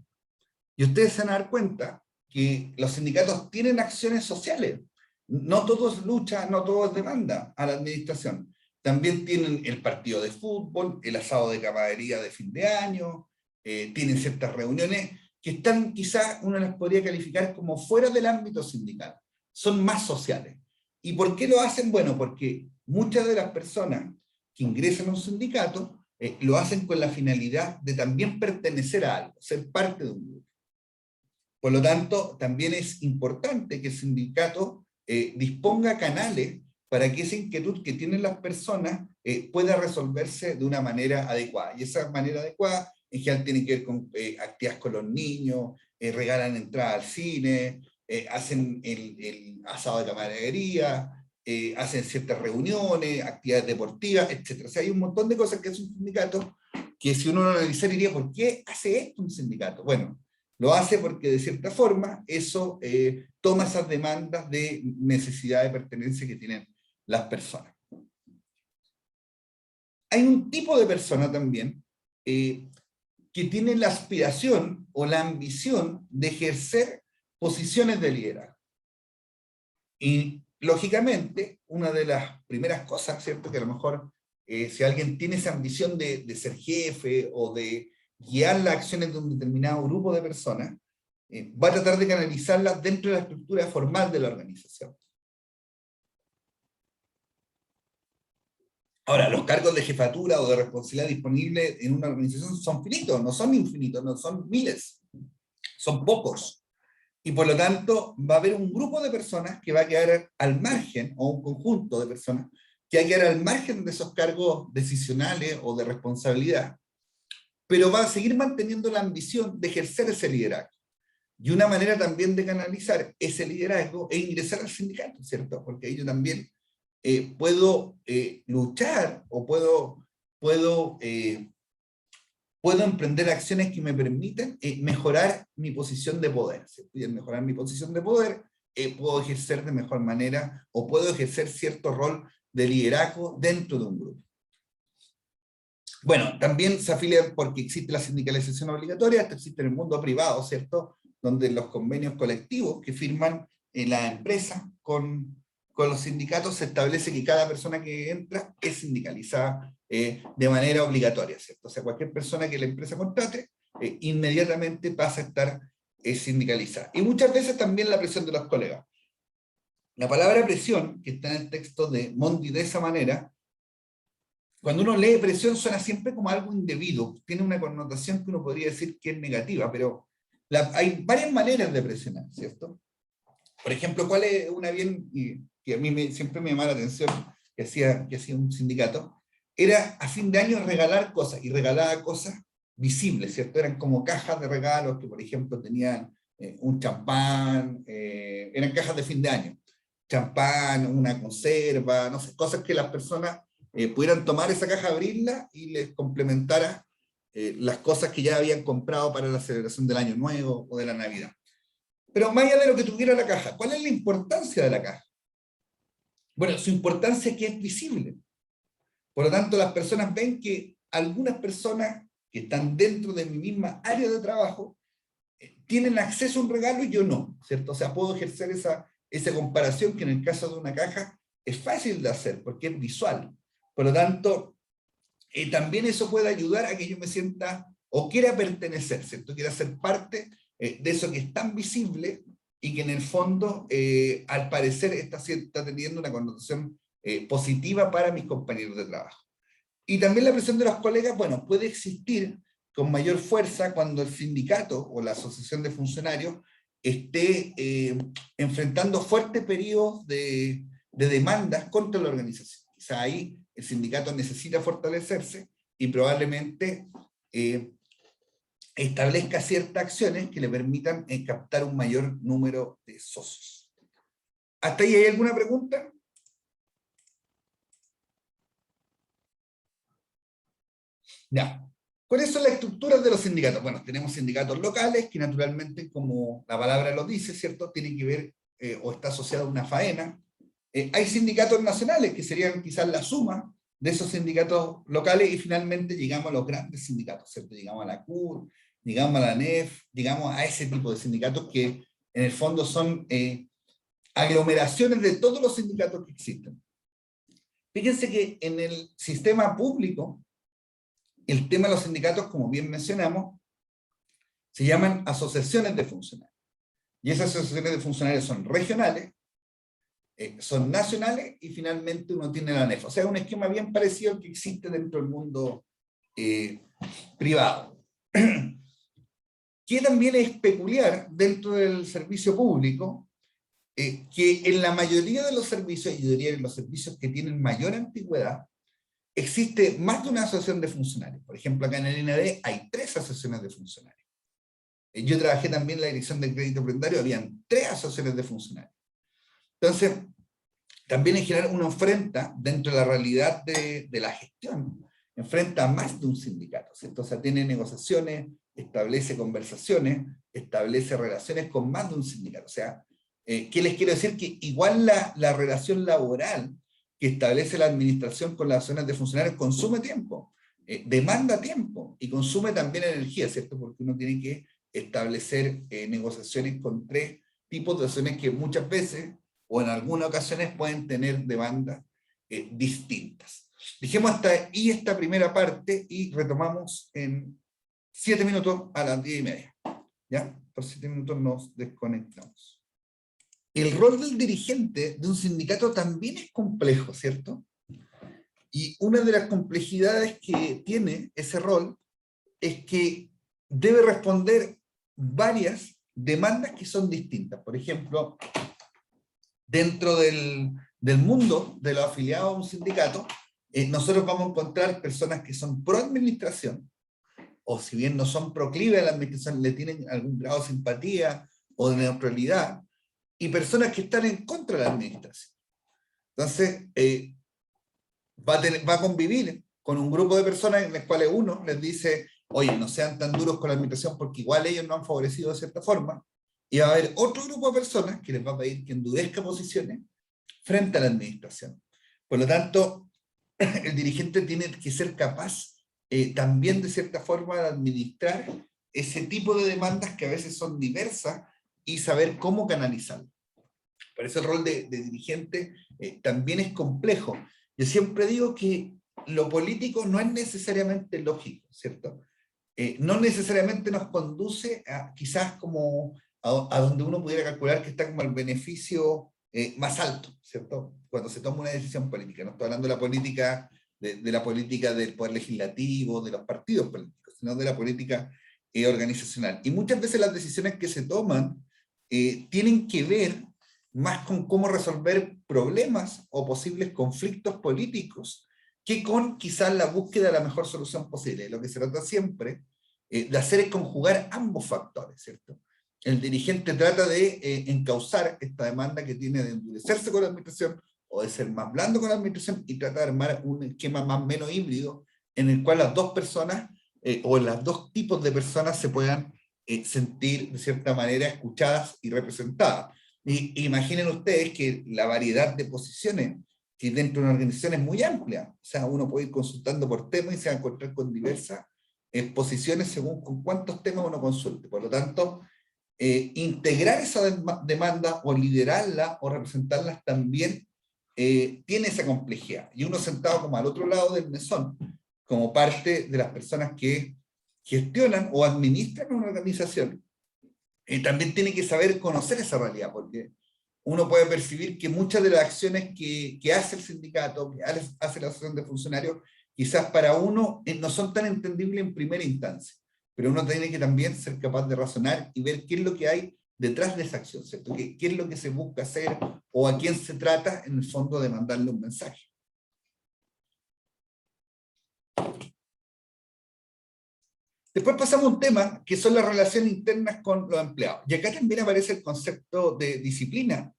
Y ustedes se van a dar cuenta que los sindicatos tienen acciones sociales. No todos luchan, no todos demandan a la administración. También tienen el partido de fútbol, el asado de camaradería de fin de año, tienen ciertas reuniones que están, quizás uno las podría calificar como fuera del ámbito sindical. Son más sociales. ¿Y por qué lo hacen? Bueno, porque muchas de las personas que ingresan a un sindicato lo hacen con la finalidad de también pertenecer a algo, ser parte de un grupo. Por lo tanto, también es importante que el sindicato disponga canales para que esa inquietud que tienen las personas pueda resolverse de una manera adecuada. Y esa manera adecuada en general tiene que ver con actividades con los niños, regalan entrada al cine, hacen el asado de camaradería, hacen ciertas reuniones, actividades deportivas, etc. O sea, hay un montón de cosas que hace un sindicato que si uno lo analizara diría, ¿por qué hace esto un sindicato? Bueno, lo hace porque de cierta forma eso toma esas demandas de necesidad de pertenencia que tienen las personas. Hay un tipo de persona también que tiene la aspiración o la ambición de ejercer posiciones de liderazgo. Y lógicamente, una de las primeras cosas, ¿cierto? Que a lo mejor si alguien tiene esa ambición de ser jefe o de guiar las acciones de un determinado grupo de personas, va a tratar de canalizarlas dentro de la estructura formal de la organización. Ahora, los cargos de jefatura o de responsabilidad disponibles en una organización son finitos, no son infinitos, no son miles, son pocos. Y por lo tanto, va a haber un grupo de personas que va a quedar al margen, o un conjunto de personas, que va a quedar al margen de esos cargos decisionales o de responsabilidad, pero va a seguir manteniendo la ambición de ejercer ese liderazgo. Y una manera también de canalizar ese liderazgo es ingresar al sindicato, ¿cierto? Porque ahí yo también puedo luchar o puedo emprender acciones que me permitan mejorar mi posición de poder, ¿cierto? Y al mejorar mi posición de poder, puedo ejercer de mejor manera o puedo ejercer cierto rol de liderazgo dentro de un grupo. Bueno, también se afilian porque existe la sindicalización obligatoria, esto existe en el mundo privado, ¿cierto? Donde los convenios colectivos que firman la empresa con los sindicatos se establece que cada persona que entra es sindicalizada de manera obligatoria, ¿cierto? O sea, cualquier persona que la empresa contrate, inmediatamente pasa a estar sindicalizada. Y muchas veces también la presión de los colegas. La palabra presión, que está en el texto de Mondi de esa manera, cuando uno lee presión suena siempre como algo indebido, tiene una connotación que uno podría decir que es negativa, pero hay varias maneras de presionar, ¿cierto? Por ejemplo, ¿cuál es una bien que a mí siempre me llama la atención que hacía un sindicato? Era a fin de año regalar cosas, y regalaba cosas visibles, ¿cierto? Eran como cajas de regalos que, por ejemplo, tenían un champán, eran cajas de fin de año. champán, una conserva, no sé, cosas que las personas pudieran tomar esa caja, abrirla y les complementara las cosas que ya habían comprado para la celebración del Año Nuevo o de la Navidad. Pero más allá de lo que tuviera la caja, ¿cuál es la importancia de la caja? Bueno, su importancia es que es visible. Por lo tanto, las personas ven que algunas personas que están dentro de mi misma área de trabajo tienen acceso a un regalo y yo no, ¿cierto? O sea, puedo ejercer esa comparación que en el caso de una caja es fácil de hacer porque es visual. Por lo tanto, también eso puede ayudar a que yo me sienta o quiera pertenecer, ¿cierto? Quiera ser parte de eso que es tan visible y que en el fondo, al parecer, está teniendo una connotación positiva para mis compañeros de trabajo. Y también la presión de los colegas, bueno, puede existir con mayor fuerza cuando el sindicato o la asociación de funcionarios esté enfrentando fuertes periodos de demandas contra la organización. Quizá ahí el sindicato necesita fortalecerse y probablemente establezca ciertas acciones que le permitan captar un mayor número de socios. ¿Hasta ahí hay alguna pregunta? Ya. ¿Cuáles son las estructuras de los sindicatos? Bueno, tenemos sindicatos locales que naturalmente, como la palabra lo dice, ¿cierto? Tienen que ver o está asociado a una faena. Hay sindicatos nacionales que serían quizás la suma de esos sindicatos locales y finalmente llegamos a los grandes sindicatos, ¿cierto? Llegamos a la CUR, llegamos a la ANEF, llegamos a ese tipo de sindicatos que en el fondo son aglomeraciones de todos los sindicatos que existen. Fíjense que en el sistema público, el tema de los sindicatos, como bien mencionamos, se llaman asociaciones de funcionarios. Y esas asociaciones de funcionarios son regionales, son nacionales y finalmente uno tiene la ANEF. O sea, un esquema bien parecido al que existe dentro del mundo privado. Que también es peculiar dentro del servicio público, que en la mayoría de los servicios, yo diría en los servicios que tienen mayor antigüedad, existe más de una asociación de funcionarios. Por ejemplo, acá en el INADE hay 3 asociaciones de funcionarios. Yo trabajé también en la dirección de crédito prendario, habían 3 asociaciones de funcionarios. Entonces, también en general uno enfrenta, dentro de la realidad de la gestión, enfrenta a más de un sindicato, ¿cierto? O sea, tiene negociaciones, establece conversaciones, establece relaciones con más de un sindicato. O sea, ¿qué les quiero decir? Que igual la relación laboral que establece la administración con las asociaciones de funcionarios consume tiempo, demanda tiempo y consume también energía, ¿cierto? Porque uno tiene que establecer negociaciones con 3 tipos de asociaciones que muchas veces o en algunas ocasiones pueden tener demandas distintas. Dejemos hasta ahí esta primera parte y retomamos en 7 minutos a las 10:30. ¿Ya? Por 7 minutos nos desconectamos. El rol del dirigente de un sindicato también es complejo, ¿cierto? Y una de las complejidades que tiene ese rol es que debe responder varias demandas que son distintas. Por ejemplo, dentro del mundo de los afiliados a un sindicato, nosotros vamos a encontrar personas que son pro administración, o si bien no son proclives a la administración, le tienen algún grado de simpatía o de neutralidad, y personas que están en contra de la administración. Entonces, va a convivir con un grupo de personas en las cuales uno les dice, oye, no sean tan duros con la administración porque igual ellos no han favorecido de cierta forma, y va a haber otro grupo de personas que les va a pedir que endurezca posiciones frente a la administración. Por lo tanto, el dirigente tiene que ser capaz también de cierta forma de administrar ese tipo de demandas que a veces son diversas y saber cómo canalizarlo. Por eso el rol de dirigente también es complejo. Yo siempre digo que lo político no es necesariamente lógico, ¿cierto? No necesariamente nos conduce a quizás como a donde uno pudiera calcular que está como el beneficio más alto, ¿cierto? Cuando se toma una decisión política. No estoy hablando de la política, de la política del poder legislativo, de los partidos políticos, sino de la política organizacional. Y muchas veces las decisiones que se toman tienen que ver más con cómo resolver problemas o posibles conflictos políticos que con quizás la búsqueda de la mejor solución posible. Lo que se trata siempre de hacer es conjugar ambos factores, ¿cierto? el dirigente trata de encauzar esta demanda que tiene de endurecerse con la administración o de ser más blando con la administración y trata de armar un esquema más o menos híbrido en el cual las dos personas o los dos tipos de personas se puedan sentir de cierta manera escuchadas y representadas. Y imaginen ustedes que la variedad de posiciones que dentro de una organización es muy amplia. O sea, uno puede ir consultando por temas y se va a encontrar con diversas posiciones según con cuántos temas uno consulte. Por lo tanto, integrar esa demanda o liderarla o representarlas también tiene esa complejidad. Y uno sentado como al otro lado del mesón, como parte de las personas que gestionan o administran una organización, también tiene que saber conocer esa realidad, porque uno puede percibir que muchas de las acciones que hace el sindicato, que hace la asociación de funcionarios, quizás para uno no son tan entendibles en primera instancia, pero uno tiene que también ser capaz de razonar y ver qué es lo que hay detrás de esa acción, ¿cierto? ¿Qué es lo que se busca hacer o a quién se trata en el fondo de mandarle un mensaje? Después pasamos a un tema que son las relaciones internas con los empleados. Y acá también aparece el concepto de disciplina.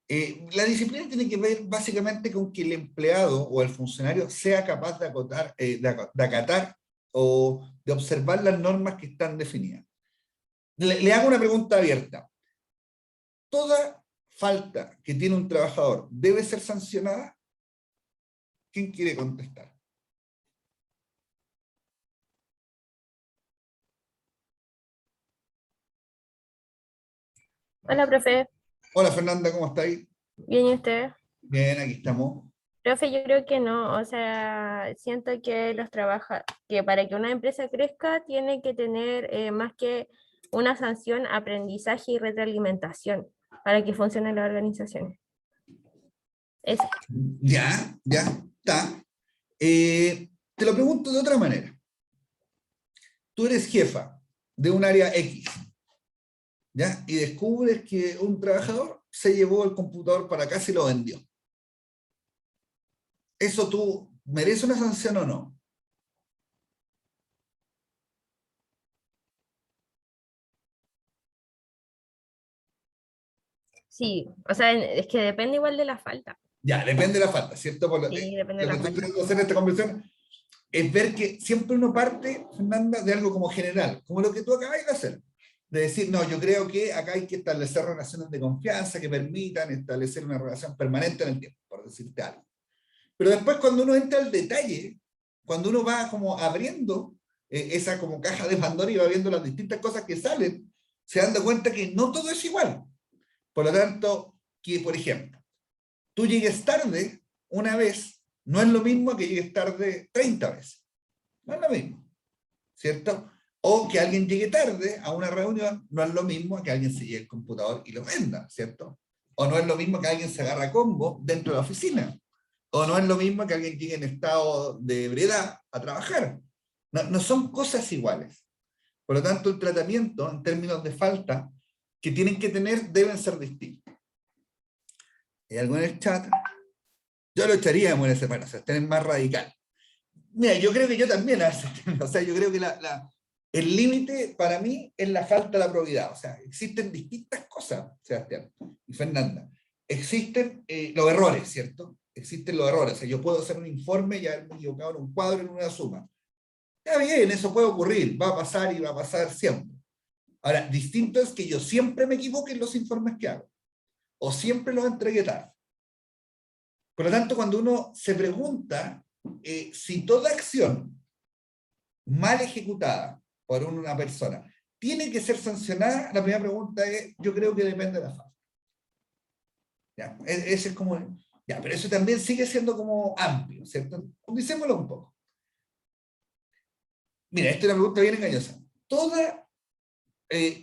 La disciplina tiene que ver básicamente con que el empleado o el funcionario sea capaz de acatar o de observar las normas que están definidas. Le hago una pregunta abierta. ¿Toda falta que tiene un trabajador debe ser sancionada? ¿Quién quiere contestar? Hola, profe. Hola Fernanda, ¿cómo estáis? ¿Bien y usted? Bien, aquí estamos. Profe, yo creo que no. O sea, siento que que para que una empresa crezca tiene que tener más que una sanción, aprendizaje y retroalimentación para que funcionen las organizaciones. Eso. Ya, está. Te lo pregunto de otra manera. Tú eres jefa de un área X, ¿ya? Y descubres que un trabajador se llevó el computador para casa y lo vendió. ¿Eso tú mereces una sanción o no? Sí, o sea, es que depende igual de la falta. Ya, depende de la falta, ¿cierto? Sí, depende de Lo que la estoy falta. tratando de hacer en esta conversación es ver que siempre uno parte, Fernanda, de algo como general, como lo que tú acabas de hacer. De decir, no, yo creo que acá hay que establecer relaciones de confianza que permitan establecer una relación permanente en el tiempo, por decirte algo. Pero después cuando uno entra al detalle, cuando uno va como abriendo esa como caja de Pandora y va viendo las distintas cosas que salen, se dan cuenta que no todo es igual. Por lo tanto, que por ejemplo, tú llegues tarde una vez, no es lo mismo que llegues tarde 30 veces. No es lo mismo, ¿cierto? O que alguien llegue tarde a una reunión, no es lo mismo que alguien se lleve el computador y lo venda, ¿cierto? O no es lo mismo que alguien se agarra combo dentro de la oficina. O no es lo mismo que alguien llegue en estado de ebriedad a trabajar. No, no son cosas iguales. Por lo tanto, el tratamiento en términos de falta que tienen que tener deben ser distintos. ¿Hay algo en el chat? Yo lo echaría en separación, tener más radical. Mira, yo creo que yo también, o sea, yo creo que el límite para mí es la falta de la probidad. O sea, existen distintas cosas, Sebastián y Fernanda. Existen los errores, ¿cierto? Existen los errores. O sea, yo puedo hacer un informe y haberme equivocado en un cuadro, en una suma. Está bien, eso puede ocurrir, va a pasar y va a pasar siempre. Ahora, distinto es que yo siempre me equivoque en los informes que hago, o siempre los entregue tarde. Por lo tanto, cuando uno se pregunta si toda acción mal ejecutada por una persona tiene que ser sancionada, la primera pregunta es, yo creo que depende de la falta. ¿Ya? Ese es como, ya, pero eso también sigue siendo como amplio, ¿cierto? Disémoslo un poco. Mira, esta es una pregunta bien engañosa. ¿Toda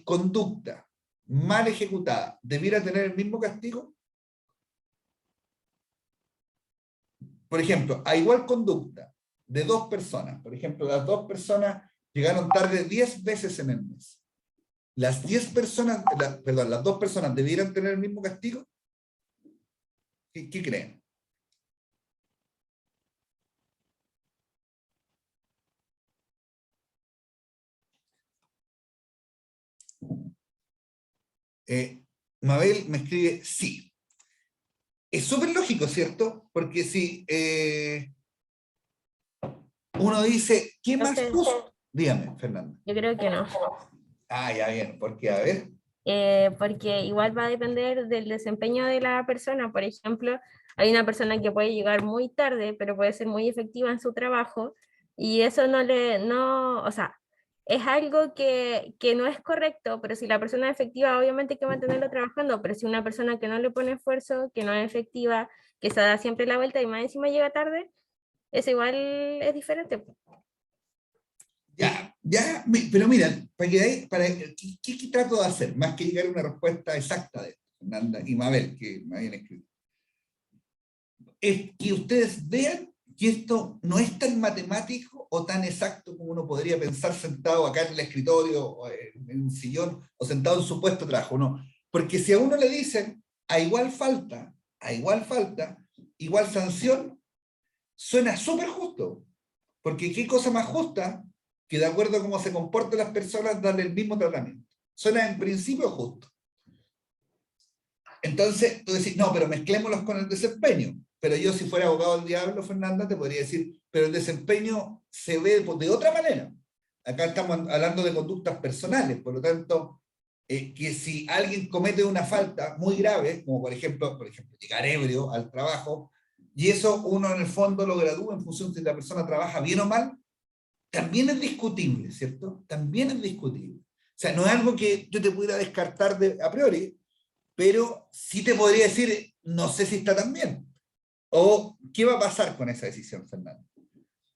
conducta mal ejecutada debiera tener el mismo castigo? Por ejemplo, a igual conducta de dos personas, por ejemplo, las dos personas llegaron tarde 10 veces en el mes. Las 10 personas, perdón, las dos personas debieran tener el mismo castigo. ¿Qué creen? Mabel me escribe sí. Es súper lógico, ¿cierto? Porque si uno dice, ¿qué más Entonces, justo? Dígame, Fernanda. yo creo que no. Ah, ya bien, porque a ver. Porque igual va a depender del desempeño de la persona. Por ejemplo, hay una persona que puede llegar muy tarde, pero puede ser muy efectiva en su trabajo, y eso no, o sea, es algo que no es correcto, pero si la persona es efectiva, obviamente hay que mantenerlo trabajando, pero si una persona que no le pone esfuerzo, que no es efectiva, que se da siempre la vuelta y más encima llega tarde, eso igual es diferente. Ya, ya, pero mira, ¿qué trato de hacer? Más que llegar a una respuesta exacta de esto, Fernanda y Mabel, que me habían escrito. Es que ustedes vean que esto no es tan matemático o tan exacto como uno podría pensar sentado acá en el escritorio, o en un sillón, o sentado en su puesto de trabajo, no. Porque si a uno le dicen igual sanción, suena súper justo. Porque qué cosa más justa que de acuerdo a cómo se comportan las personas darle el mismo tratamiento. Suena en principio justo. Entonces tú decís, no, pero mezclémoslos con el desempeño. Pero yo si fuera abogado del diablo, Fernanda, te podría decir, pero el desempeño se ve de otra manera. Acá estamos hablando de conductas personales, por lo tanto, que si alguien comete una falta muy grave, como por ejemplo llegar ebrio al trabajo, y eso uno en el fondo lo gradúa en función de si la persona trabaja bien o mal, también es discutible, ¿cierto? También es discutible. O sea, no es algo que yo te pudiera descartar a priori, pero sí te podría decir, no sé si está tan bien. O, ¿qué va a pasar con esa decisión, Fernando?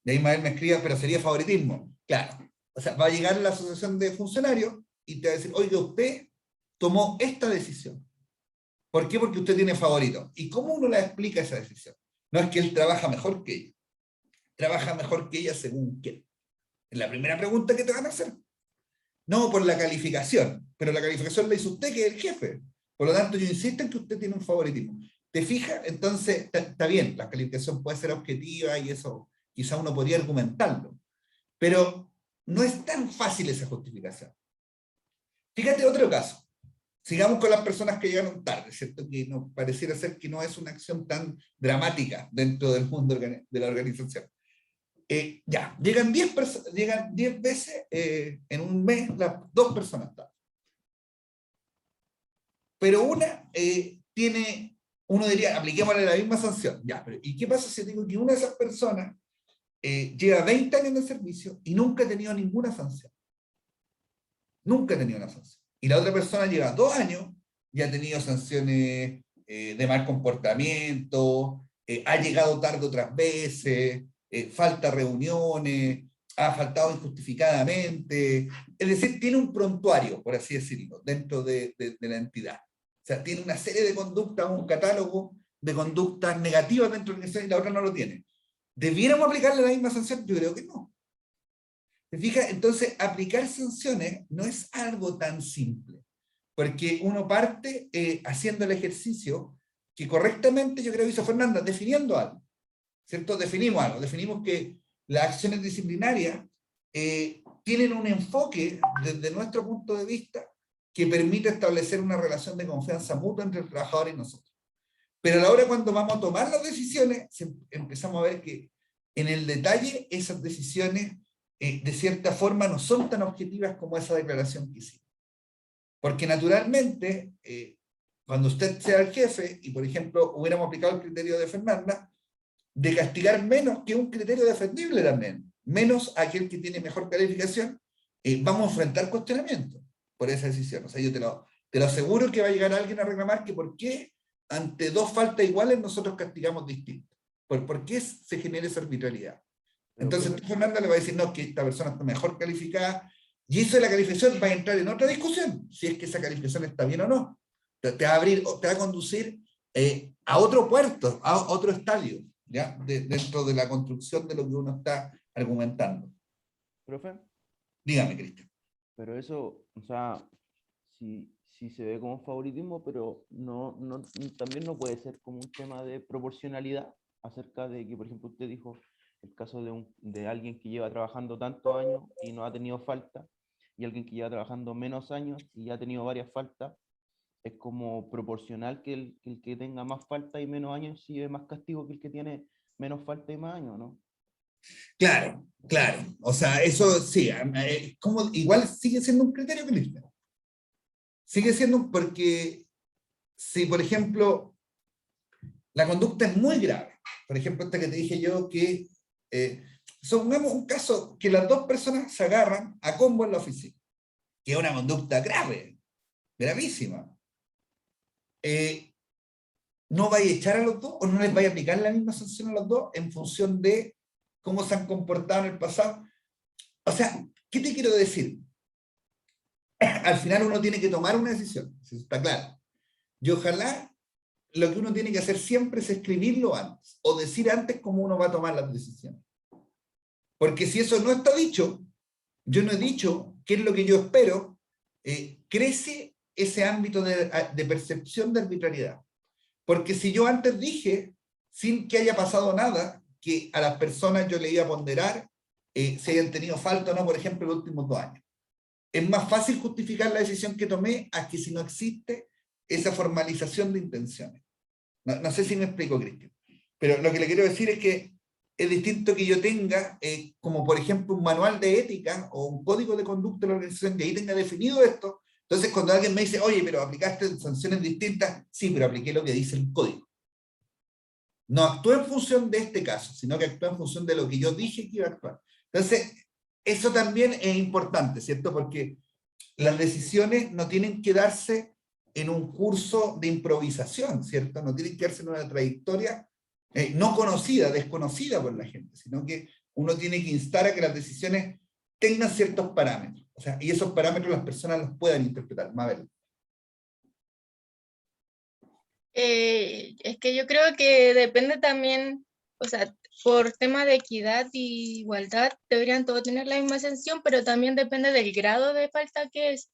De ahí Mael me escribe, pero sería favoritismo. Claro. O sea, va a llegar la asociación de funcionarios y te va a decir, oiga, usted tomó esta decisión. ¿Por qué? Porque usted tiene favorito. ¿Y cómo uno la explica esa decisión? No es que él trabaja mejor que ella. Trabaja mejor que ella según qué. Es la primera pregunta que te van a hacer. No por la calificación, pero la calificación la hizo usted, que es el jefe. Por lo tanto, yo insisto en que usted tiene un favoritismo. ¿Te fijas? Entonces, está bien, la calificación puede ser objetiva y eso quizá uno podría argumentarlo, pero no es tan fácil esa justificación. Fíjate otro caso. Sigamos con las personas que llegaron tarde, ¿cierto? Que nos pareciera ser que no es una acción tan dramática dentro del mundo de la organización. Ya, llegan 10 veces en un mes, las 2 personas tarde. Pero una uno diría, apliquémosle la misma sanción. Ya, pero ¿y qué pasa si digo que una de esas personas lleva 20 años de servicio y nunca ha tenido ninguna sanción? Nunca ha tenido una sanción. Y la otra persona lleva 2 años y ha tenido sanciones de mal comportamiento, ha llegado tarde otras veces, falta reuniones, ha faltado injustificadamente. Es decir, tiene un prontuario, por así decirlo, dentro de la entidad. O sea, tiene una serie de conductas, un catálogo de conductas negativas dentro de la organización y la otra no lo tiene. ¿Debiéramos aplicarle la misma sanción? Yo creo que no. ¿Te fijas? Entonces, aplicar sanciones no es algo tan simple, porque uno parte haciendo el ejercicio que correctamente, yo creo que hizo Fernanda, definiendo algo, ¿cierto? Definimos algo, definimos que las acciones disciplinarias tienen un enfoque desde nuestro punto de vista que permite establecer una relación de confianza mutua entre el trabajador y nosotros. Pero a la hora cuando vamos a tomar las decisiones, empezamos a ver que en el detalle esas decisiones de cierta forma no son tan objetivas como esa declaración que hicimos. Porque naturalmente, cuando usted sea el jefe, y por ejemplo hubiéramos aplicado el criterio de Fernanda, de castigar menos que un criterio defendible también, menos aquel que tiene mejor calificación, vamos a enfrentar cuestionamientos por esa decisión. O sea, yo te lo aseguro que va a llegar alguien a reclamar que por qué ante 2 faltas iguales nosotros castigamos distinto. ¿Por qué se genera esa arbitrariedad? Entonces, Fernanda le va a decir, no, que esta persona está mejor calificada, y eso de la calificación va a entrar en otra discusión, si es que esa calificación está bien o no. Te va a abrir, te va a conducir a otro puerto, a otro estadio, ¿ya? Dentro de la construcción de lo que uno está argumentando. Profe, Dígame, Cristian. pero eso, o sea, sí se ve como favoritismo, pero también no puede ser como un tema de proporcionalidad acerca de que, por ejemplo, usted dijo el caso de alguien que lleva trabajando tantos años y no ha tenido falta, y alguien que lleva trabajando menos años y ya ha tenido varias faltas, es como proporcional que el que tenga más falta y menos años sigue más castigo que el que tiene menos falta y más años, ¿no? Claro, claro. O sea, eso sí, como, igual sigue siendo un criterio, Cristian. Sigue siendo porque si, por ejemplo, la conducta es muy grave, por ejemplo, esta que te dije yo, que supongamos un caso que las dos personas se agarran a combo en la oficina, que es una conducta grave, gravísima. ¿No vaya a echar a los dos o no les vaya a aplicar la misma sanción a los dos en función de cómo se han comportado en el pasado? O sea, ¿qué te quiero decir? Al final uno tiene que tomar una decisión, eso está claro. Y ojalá lo que uno tiene que hacer siempre es escribirlo antes, o decir antes cómo uno va a tomar las decisiones. Porque si eso no está dicho, yo no he dicho qué es lo que yo espero, crece ese ámbito de percepción de arbitrariedad. Porque si yo antes dije, sin que haya pasado nada, que a las personas yo le iba a ponderar si hayan tenido falta o no, por ejemplo, en los últimos 2 años. Es más fácil justificar la decisión que tomé a que si no existe esa formalización de intenciones. No sé si me explico, Cristian. Pero lo que le quiero decir es que es distinto que yo tenga, como por ejemplo, un manual de ética o un código de conducta de la organización que ahí tenga definido esto. Entonces, cuando alguien me dice, oye, pero aplicaste sanciones distintas, sí, pero apliqué lo que dice el código. No actué en función de este caso, sino que actué en función de lo que yo dije que iba a actuar. Entonces, eso también es importante, ¿cierto? Porque las decisiones no tienen que darse en un curso de improvisación, ¿cierto? No tienen que darse en una trayectoria no conocida, desconocida por la gente, sino que uno tiene que instar a que las decisiones tengan ciertos parámetros. O sea, y esos parámetros las personas los puedan interpretar. Mabel. Es que yo creo que depende también, o sea, por tema de equidad y igualdad, deberían todos tener la misma sanción, pero también depende del grado de falta que es.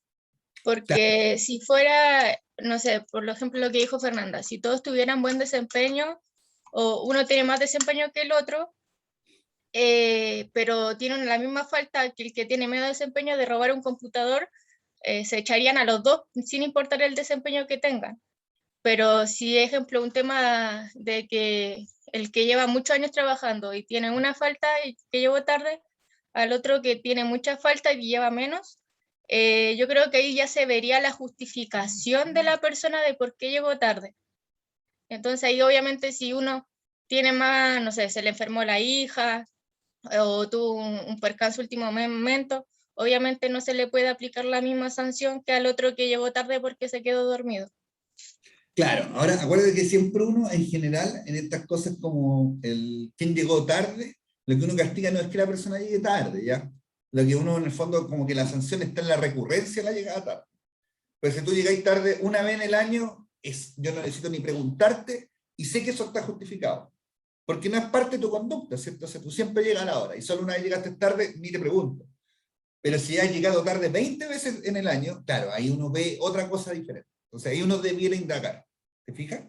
Porque si fuera, no sé, por ejemplo lo que dijo Fernanda, si todos tuvieran buen desempeño, o uno tiene más desempeño que el otro, pero tienen la misma falta que el que tiene menos desempeño de robar un computador, se echarían a los dos sin importar el desempeño que tengan. Pero si, ejemplo, un tema de que el que lleva muchos años trabajando y tiene una falta y que llegó tarde, al otro que tiene mucha falta y lleva menos, yo creo que ahí ya se vería la justificación de la persona de por qué llegó tarde. Entonces ahí obviamente si uno tiene más, no sé, se le enfermó la hija o tuvo un percance último momento, obviamente no se le puede aplicar la misma sanción que al otro que llegó tarde porque se quedó dormido. Claro, ahora acuérdate que siempre uno, en general, en estas cosas como el quien llegó tarde, lo que uno castiga no es que la persona llegue tarde, ¿ya? Lo que uno, en el fondo, como que la sanción está en la recurrencia de la llegada tarde. Pero si tú llegáis tarde una vez en el año, yo no necesito ni preguntarte y sé que eso está justificado. Porque no es parte de tu conducta, ¿cierto? O sea, tú siempre llegas a la hora y solo una vez llegaste tarde, ni te pregunto. Pero si has llegado tarde 20 veces en el año, claro, ahí uno ve otra cosa diferente. Entonces ahí uno debiera indagar. ¿Te fijas?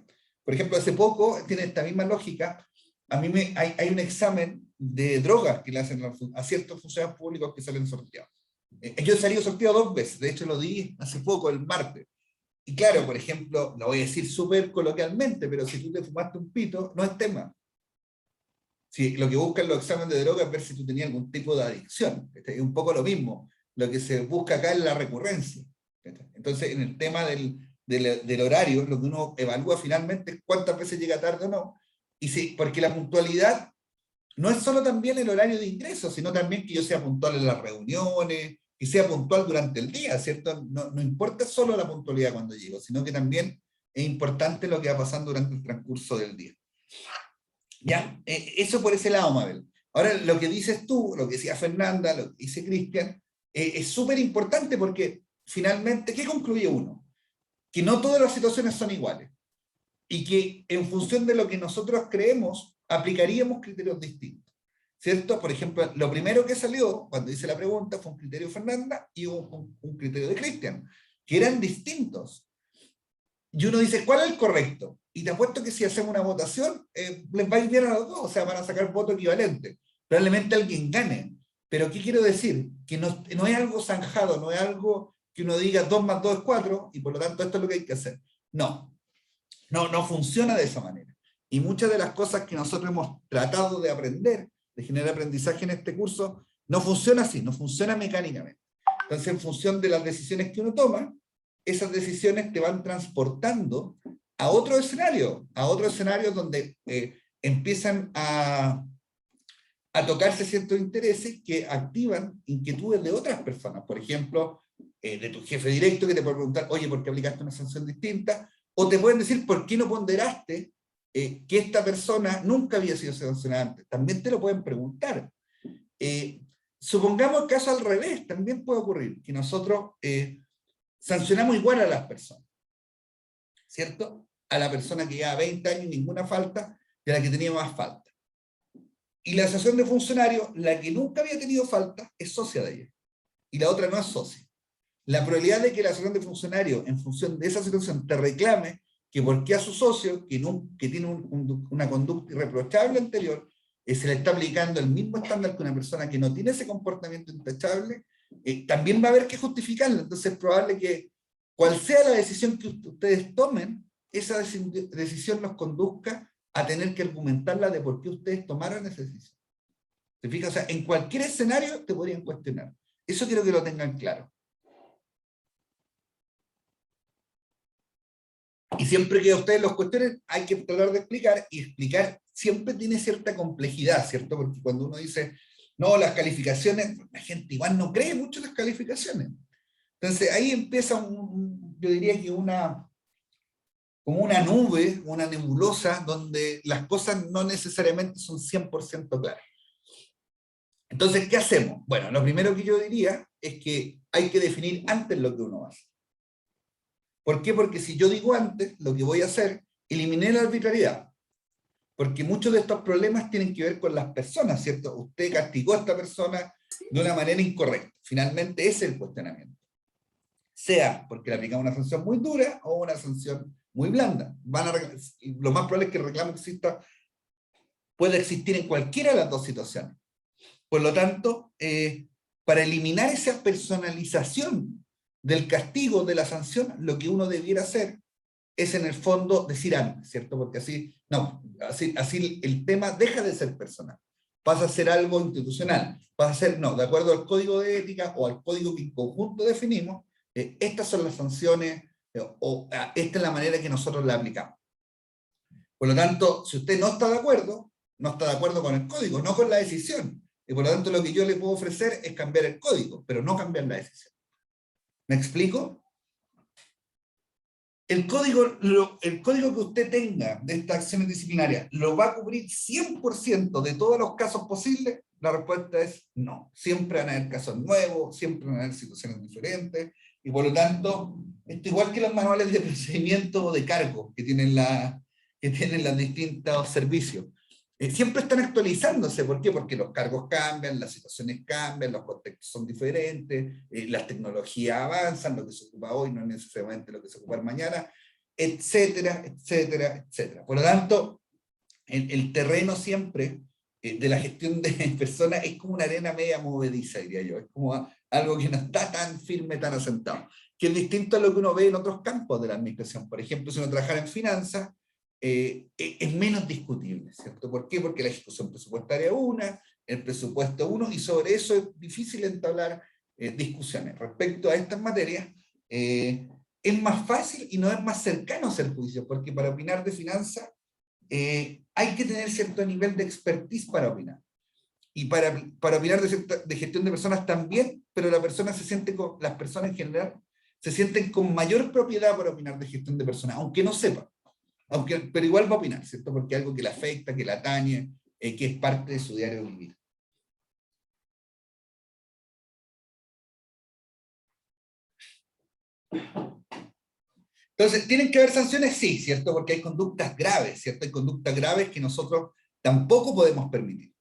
Por ejemplo, hace poco, tiene esta misma lógica, a mí hay un examen de drogas que le hacen a ciertos funcionarios públicos que salen sorteados. Yo he salido sorteado 2 veces, de hecho lo di hace poco, el martes. Y claro, por ejemplo, lo voy a decir súper coloquialmente, pero si tú te fumaste un pito, no es tema. Si lo que buscan los exámenes de drogas es ver si tú tenías algún tipo de adicción. Es un poco lo mismo. Lo que se busca acá es la recurrencia. Entonces, en el tema del horario, lo que uno evalúa finalmente es cuántas veces llega tarde o no. Y sí, porque la puntualidad no es solo también el horario de ingreso, sino también que yo sea puntual en las reuniones, que sea puntual durante el día, ¿cierto? No importa solo la puntualidad cuando llego, sino que también es importante lo que va pasando durante el transcurso del día. ¿Ya? Eso por ese lado, Mabel. Ahora, lo que dices tú, lo que decía Fernanda, lo que dice Cristian, es súper importante porque finalmente, ¿qué concluye uno? Que no todas las situaciones son iguales y que en función de lo que nosotros creemos, aplicaríamos criterios distintos, ¿cierto? Por ejemplo, lo primero que salió cuando hice la pregunta fue un criterio de Fernanda y un criterio de Cristian, que eran distintos. Y uno dice, ¿cuál es el correcto? Y te apuesto que si hacemos una votación, les va a ir bien a los dos, o sea, van a sacar voto equivalente. Probablemente alguien gane. Pero ¿qué quiero decir? Que no es algo zanjado, no es algo que uno diga 2 más 2 es 4, y por lo tanto esto es lo que hay que hacer. No funciona de esa manera. Y muchas de las cosas que nosotros hemos tratado de aprender, de generar aprendizaje en este curso, no funciona así, no funciona mecánicamente. Entonces, en función de las decisiones que uno toma, esas decisiones te van transportando a otro escenario donde empiezan a tocarse ciertos intereses que activan inquietudes de otras personas. Por ejemplo, de tu jefe directo, que te puede preguntar, oye, ¿por qué aplicaste una sanción distinta? O te pueden decir, ¿por qué no ponderaste que esta persona nunca había sido sancionada antes? También te lo pueden preguntar. Supongamos el caso al revés, también puede ocurrir, que nosotros sancionamos igual a las personas, ¿cierto? A la persona que lleva 20 años y ninguna falta, y a la que tenía más falta. Y la asociación de funcionarios, la que nunca había tenido falta, es socia de ella. Y la otra no es socia. La probabilidad de que la asociación de funcionarios, en función de esa situación, te reclame que por qué a su socio, que tiene una conducta irreprochable anterior, se le está aplicando el mismo estándar que una persona que no tiene ese comportamiento intachable, también va a haber que justificarlo. Entonces es probable que, cual sea la decisión que ustedes tomen, esa decisión los conduzca a tener que argumentarla de por qué ustedes tomaron esa decisión. ¿Te fijas? O sea, en cualquier escenario te podrían cuestionar. Eso quiero que lo tengan claro. Y siempre que ustedes los cuestionen, hay que tratar de explicar, y explicar siempre tiene cierta complejidad, ¿cierto? Porque cuando uno dice, no, las calificaciones, la gente igual no cree mucho en las calificaciones. Entonces ahí empieza, yo diría que como una nube, una nebulosa, donde las cosas no necesariamente son 100% claras. Entonces, ¿qué hacemos? Bueno, lo primero que yo diría es que hay que definir antes lo que uno hace. ¿Por qué? Porque si yo digo antes, lo que voy a hacer, eliminé la arbitrariedad. Porque muchos de estos problemas tienen que ver con las personas, ¿cierto? Usted castigó a esta persona de una manera incorrecta. Finalmente ese es el cuestionamiento. Sea porque le aplicamos una sanción muy dura o una sanción muy blanda. Lo más probable es que el reclamo pueda existir en cualquiera de las dos situaciones. Por lo tanto, para eliminar esa personalización del castigo, de la sanción, lo que uno debiera hacer es en el fondo decir antes, ¿cierto? Porque así el tema deja de ser personal, pasa a ser algo institucional, pasa a ser, no, de acuerdo al código de ética o al código que en conjunto definimos, estas son las sanciones, esta es la manera que nosotros la aplicamos. Por lo tanto, si usted no está de acuerdo con el código, no con la decisión, y por lo tanto lo que yo le puedo ofrecer es cambiar el código, pero no cambiar la decisión. ¿Me explico? El código que usted tenga de estas acciones disciplinarias, ¿lo va a cubrir 100% de todos los casos posibles? La respuesta es no. Siempre van a haber casos nuevos, siempre van a haber situaciones diferentes, y por lo tanto, igual que los manuales de procedimiento de cargo que tienen los distintos servicios, siempre están actualizándose. ¿Por qué? Porque los cargos cambian, las situaciones cambian, los contextos son diferentes, las tecnologías avanzan, lo que se ocupa hoy no es necesariamente lo que se ocupa mañana, etcétera, etcétera, etcétera. Por lo tanto, el terreno siempre de la gestión de personas es como una arena media movediza, diría yo. Es como algo que no está tan firme, tan asentado, que es distinto a lo que uno ve en otros campos de la administración. Por ejemplo, si uno trabajara en finanzas, es menos discutible, ¿cierto? ¿Por qué? Porque la ejecución presupuestaria es una, el presupuesto es uno, y sobre eso es difícil entablar discusiones. Respecto a estas materias, es más fácil y no es más cercano hacer juicio, porque para opinar de finanzas hay que tener cierto nivel de expertise para opinar. Y para opinar de gestión de personas también, pero las personas en general se sienten con mayor propiedad para opinar de gestión de personas, aunque no sepan. Pero igual va a opinar, ¿cierto? Porque es algo que le afecta, que le atañe, que es parte de su diario vivir. Entonces, ¿tienen que haber sanciones? Sí, ¿cierto? Porque hay conductas graves, ¿cierto? Hay conductas graves que nosotros tampoco podemos permitir.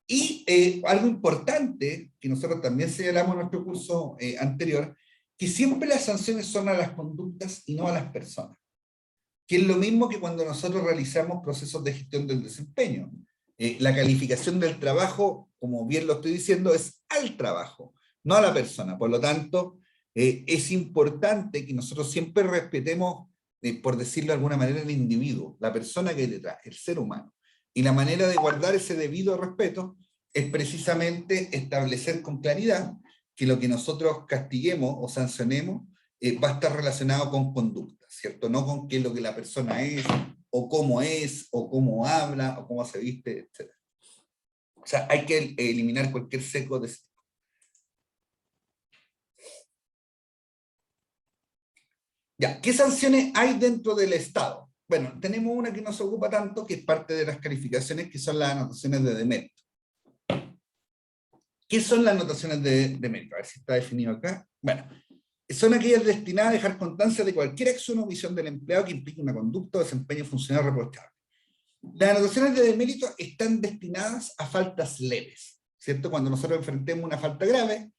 Y algo importante, que nosotros también señalamos en nuestro curso anterior, que siempre las sanciones son a las conductas y no a las personas. Que es lo mismo que cuando nosotros realizamos procesos de gestión del desempeño. La calificación del trabajo, como bien lo estoy diciendo, es al trabajo, no a la persona. Por lo tanto, es importante que nosotros siempre respetemos, por decirlo de alguna manera, el individuo, la persona que hay detrás, el ser humano. Y la manera de guardar ese debido respeto es precisamente establecer con claridad que lo que nosotros castiguemos o sancionemos va a estar relacionado con conducta, ¿cierto? No con qué es lo que la persona es, o cómo habla, o cómo se viste, etc. O sea, hay que eliminar cualquier sesgo de ese tipo. Ya, ¿qué sanciones hay dentro del Estado? Bueno, tenemos una que no se ocupa tanto, que es parte de las calificaciones, que son las anotaciones de demérito. ¿Qué son las anotaciones de mérito? A ver si está definido acá. Bueno, son aquellas destinadas a dejar constancia de cualquier acción o omisión del empleado que implique una conducta o desempeño funcional reprochable. Las anotaciones de demérito están destinadas a faltas leves, ¿cierto? Cuando nosotros enfrentemos una falta grave,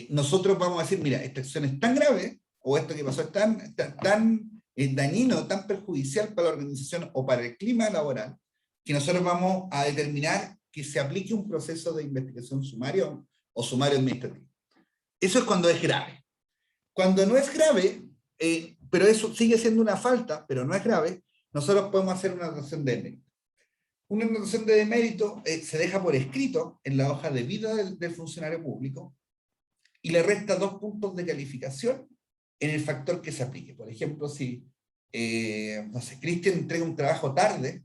nosotros vamos a decir, mira, esta acción es tan grave, o esto que pasó es tan dañino, tan perjudicial para la organización o para el clima laboral, que nosotros vamos a determinar que se aplique un proceso de investigación sumario o sumario administrativo. Eso es cuando es grave. Cuando no es grave, pero eso sigue siendo una falta, pero no es grave, nosotros podemos hacer una anotación de demérito. Una anotación de demérito se deja por escrito en la hoja de vida del funcionario público y le resta 2 puntos de calificación en el factor que se aplique. Por ejemplo, si, no sé, Cristian entrega un trabajo tarde,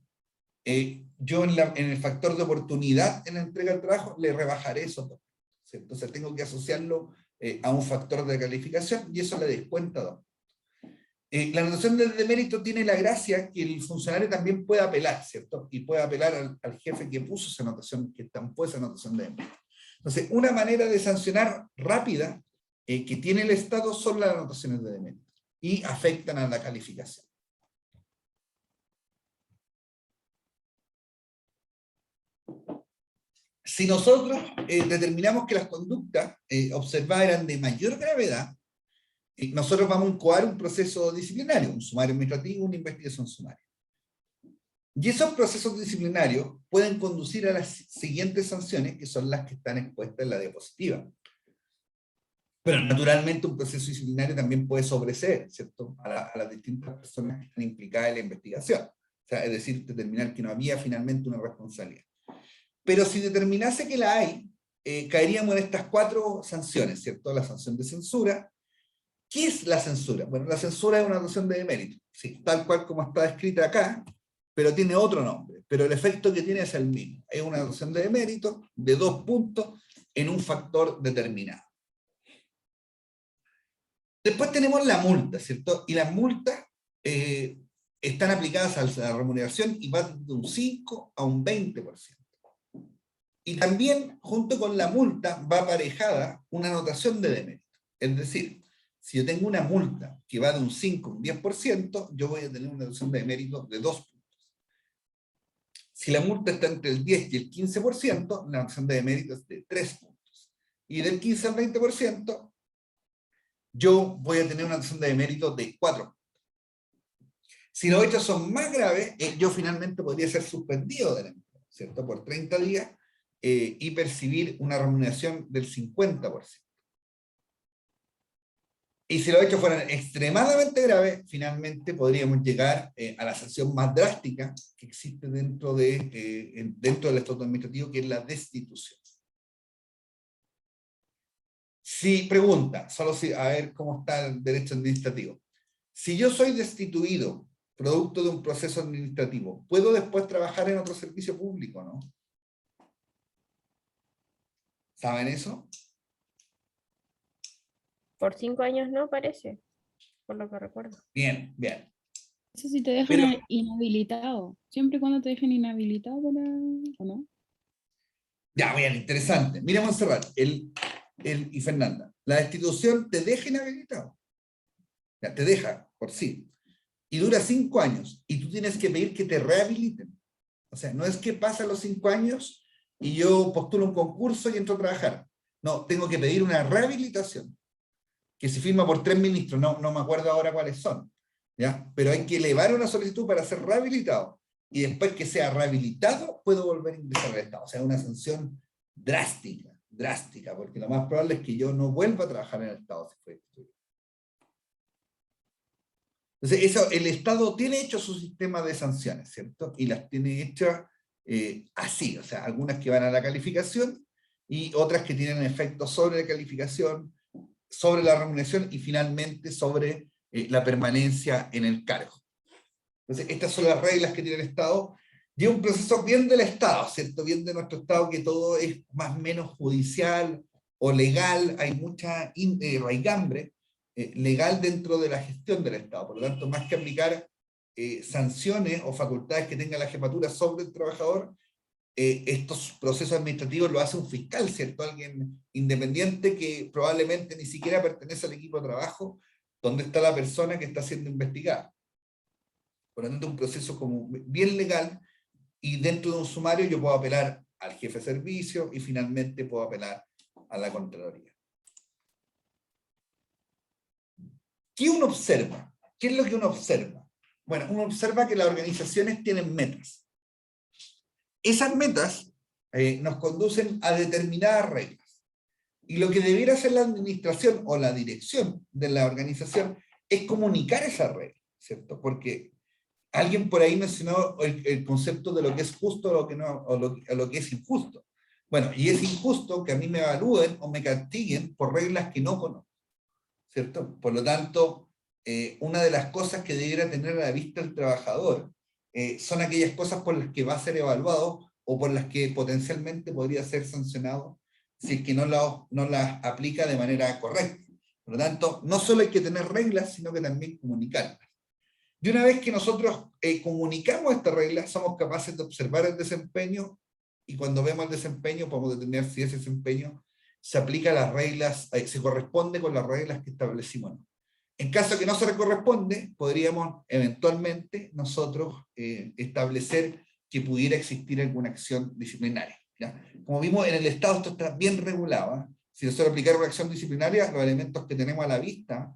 yo en el factor de oportunidad en la entrega del trabajo le rebajaré esos 2. Entonces tengo que asociarlo a un factor de calificación y eso le descuenta 2. La anotación de demérito tiene la gracia que el funcionario también puede apelar, ¿cierto? Y puede apelar al jefe que puso esa anotación, que estampó esa anotación de demérito. Entonces, una manera de sancionar rápida que tiene el Estado son las anotaciones de demérito y afectan a la calificación. Si nosotros determinamos que las conductas observadas eran de mayor gravedad, nosotros vamos a incoar un proceso disciplinario, un sumario administrativo, una investigación sumaria. Y esos procesos disciplinarios pueden conducir a las siguientes sanciones, que son las que están expuestas en la diapositiva. Pero naturalmente un proceso disciplinario también puede sobreseer, ¿cierto?, a las distintas personas que están implicadas en la investigación. O sea, es decir, determinar que no había finalmente una responsabilidad. Pero si determinase que la hay, caeríamos en estas 4 sanciones, ¿cierto? La sanción de censura. ¿Qué es la censura? Bueno, la censura es una anotación de demérito, sí, tal cual como está escrita acá, pero tiene otro nombre, pero el efecto que tiene es el mismo. Es una anotación de demérito de 2 puntos en un factor determinado. Después tenemos la multa, ¿cierto? Y las multas están aplicadas a la remuneración y va de un 5 a un 20%. Y también, junto con la multa, va aparejada una anotación de demérito. Es decir, si yo tengo una multa que va de un 5 a un 10%, yo voy a tener una anotación de demérito de 2 puntos. Si la multa está entre el 10 y el 15%, la anotación de demérito es de 3 puntos. Y del 15 al 20%, yo voy a tener una anotación de demérito de 4 puntos. Si los hechos son más graves, yo finalmente podría ser suspendido del empleo, ¿cierto? Por 30 días y percibir una remuneración del 50%. Y si los hechos fueran extremadamente graves, finalmente podríamos llegar a la sanción más drástica que existe dentro del estatuto administrativo, que es la destitución. Si pregunta, a ver cómo está el derecho administrativo. Si yo soy destituido producto de un proceso administrativo, ¿puedo después trabajar en otro servicio público, no? ¿Saben eso? Por 5 años no parece, por lo que recuerdo. Bien, bien. Eso sí te dejan Pero- inhabilitado. Siempre y cuando te dejen inhabilitado, ¿o no? Ya, bien, interesante. Mira, Montserrat, y Fernanda, la destitución te deja inhabilitado. Ya, te deja, por sí. Y dura 5 años, y tú tienes que pedir que te rehabiliten. O sea, no es que pasan los 5 años y yo postulo un concurso y entro a trabajar. No, tengo que pedir una rehabilitación, que se firma por 3 ministros, no me acuerdo ahora cuáles son, ¿ya? Pero hay que elevar una solicitud para ser rehabilitado, y después que sea rehabilitado, puedo volver a ingresar al Estado. O sea, una sanción drástica, porque lo más probable es que yo no vuelva a trabajar en el Estado si fue destituido. Entonces, eso, el Estado tiene hecho su sistema de sanciones, ¿cierto? Y las tiene hechas así, o sea, algunas que van a la calificación y otras que tienen efectos sobre la calificación, sobre la remuneración y finalmente sobre la permanencia en el cargo. Entonces, estas son las reglas que tiene el Estado. Y es un proceso bien del Estado, ¿cierto? Bien de nuestro Estado, que todo es más o menos judicial o legal, hay mucha raigambre legal dentro de la gestión del Estado. Por lo tanto, más que aplicar sanciones o facultades que tenga la jefatura sobre el trabajador, estos procesos administrativos lo hace un fiscal, ¿cierto? Alguien independiente que probablemente ni siquiera pertenece al equipo de trabajo donde está la persona que está siendo investigada. Por lo tanto, un proceso como bien legal, y dentro de un sumario yo puedo apelar al jefe de servicio y finalmente puedo apelar a la Contraloría. ¿Qué uno observa? ¿Qué es lo que uno observa? Bueno, uno observa que las organizaciones tienen metas. Esas metas nos conducen a determinadas reglas. Y lo que debiera hacer la administración o la dirección de la organización es comunicar esas reglas, ¿cierto? Porque alguien por ahí mencionó el concepto de lo que es justo o lo que, no, o lo que es injusto. Bueno, y es injusto que a mí me evalúen o me castiguen por reglas que no conozco, ¿cierto? Por lo tanto, una de las cosas que debiera tener a la vista el trabajador son aquellas cosas por las que va a ser evaluado o por las que potencialmente podría ser sancionado si es que no las aplica de manera correcta. Por lo tanto, no solo hay que tener reglas, sino que también comunicarlas. Y una vez que nosotros comunicamos estas reglas, somos capaces de observar el desempeño, y cuando vemos el desempeño podemos determinar si ese desempeño se aplica a las reglas, se corresponde con las reglas que establecimos. En caso que no se le corresponde, podríamos eventualmente nosotros establecer que pudiera existir alguna acción disciplinaria, ¿ya? Como vimos en el Estado, esto está bien regulado, ¿eh? Si nosotros aplicamos una acción disciplinaria, los elementos que tenemos a la vista,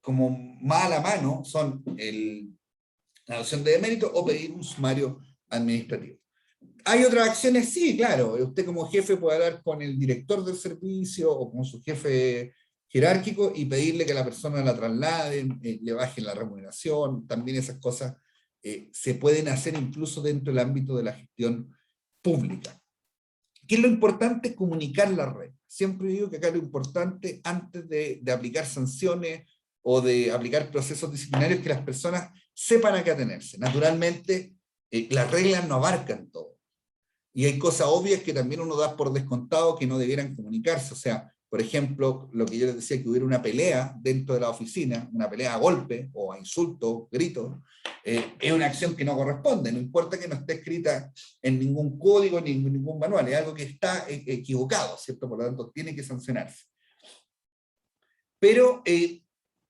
como más a la mano, son la adopción de demérito o pedir un sumario administrativo. ¿Hay otras acciones? Sí, claro. Usted como jefe puede hablar con el director del servicio o con su jefe jerárquico y pedirle que la persona la trasladen, le bajen la remuneración. También esas cosas se pueden hacer incluso dentro del ámbito de la gestión pública. ¿Qué es lo importante? Comunicar las reglas. Siempre digo que acá lo importante, antes de aplicar sanciones o de aplicar procesos disciplinarios, que las personas sepan a qué atenerse. Naturalmente, las reglas no abarcan todo. Y hay cosas obvias que también uno da por descontado que no debieran comunicarse. O sea, por ejemplo, lo que yo les decía, que hubiera una pelea dentro de la oficina, una pelea a golpe o a insultos, gritos, es una acción que no corresponde. No importa que no esté escrita en ningún código ni en ningún manual, es algo que está equivocado, ¿cierto? Por lo tanto, tiene que sancionarse. Pero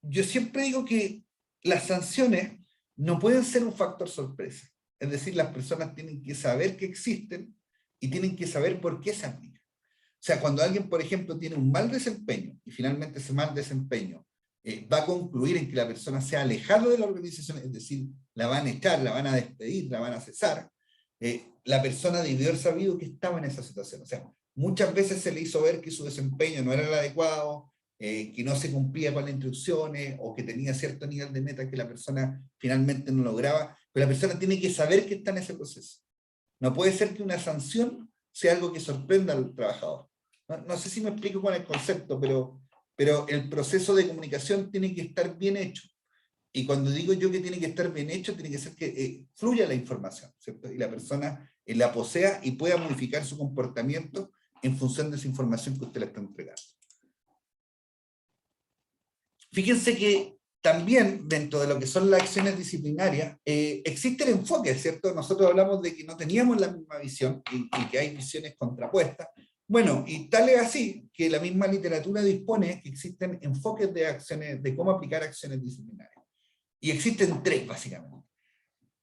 yo siempre digo que las sanciones no pueden ser un factor sorpresa. Es decir, las personas tienen que saber que existen y tienen que saber por qué se aplican. O sea, cuando alguien, por ejemplo, tiene un mal desempeño y finalmente ese mal desempeño va a concluir en que la persona sea alejada de la organización, es decir, la van a echar, la van a despedir, la van a cesar, la persona debió haber sabido que estaba en esa situación. O sea, muchas veces se le hizo ver que su desempeño no era el adecuado, que no se cumplía con las instrucciones o que tenía cierto nivel de meta que la persona finalmente no lograba, pero la persona tiene que saber que está en ese proceso. No puede ser que una sanción sea algo que sorprenda al trabajador. No sé si me explico con el concepto, pero el proceso de comunicación tiene que estar bien hecho. Y cuando digo yo que tiene que estar bien hecho, tiene que ser que fluya la información, ¿cierto? Y la persona la posea y pueda modificar su comportamiento en función de esa información que usted le está entregando. Fíjense que también dentro de lo que son las acciones disciplinarias, existe el enfoque, ¿cierto? Nosotros hablamos de que no teníamos la misma visión y que hay visiones contrapuestas. Bueno, y tal es así que la misma literatura dispone que existen enfoques de acciones, de cómo aplicar acciones disciplinarias. Y existen tres, básicamente.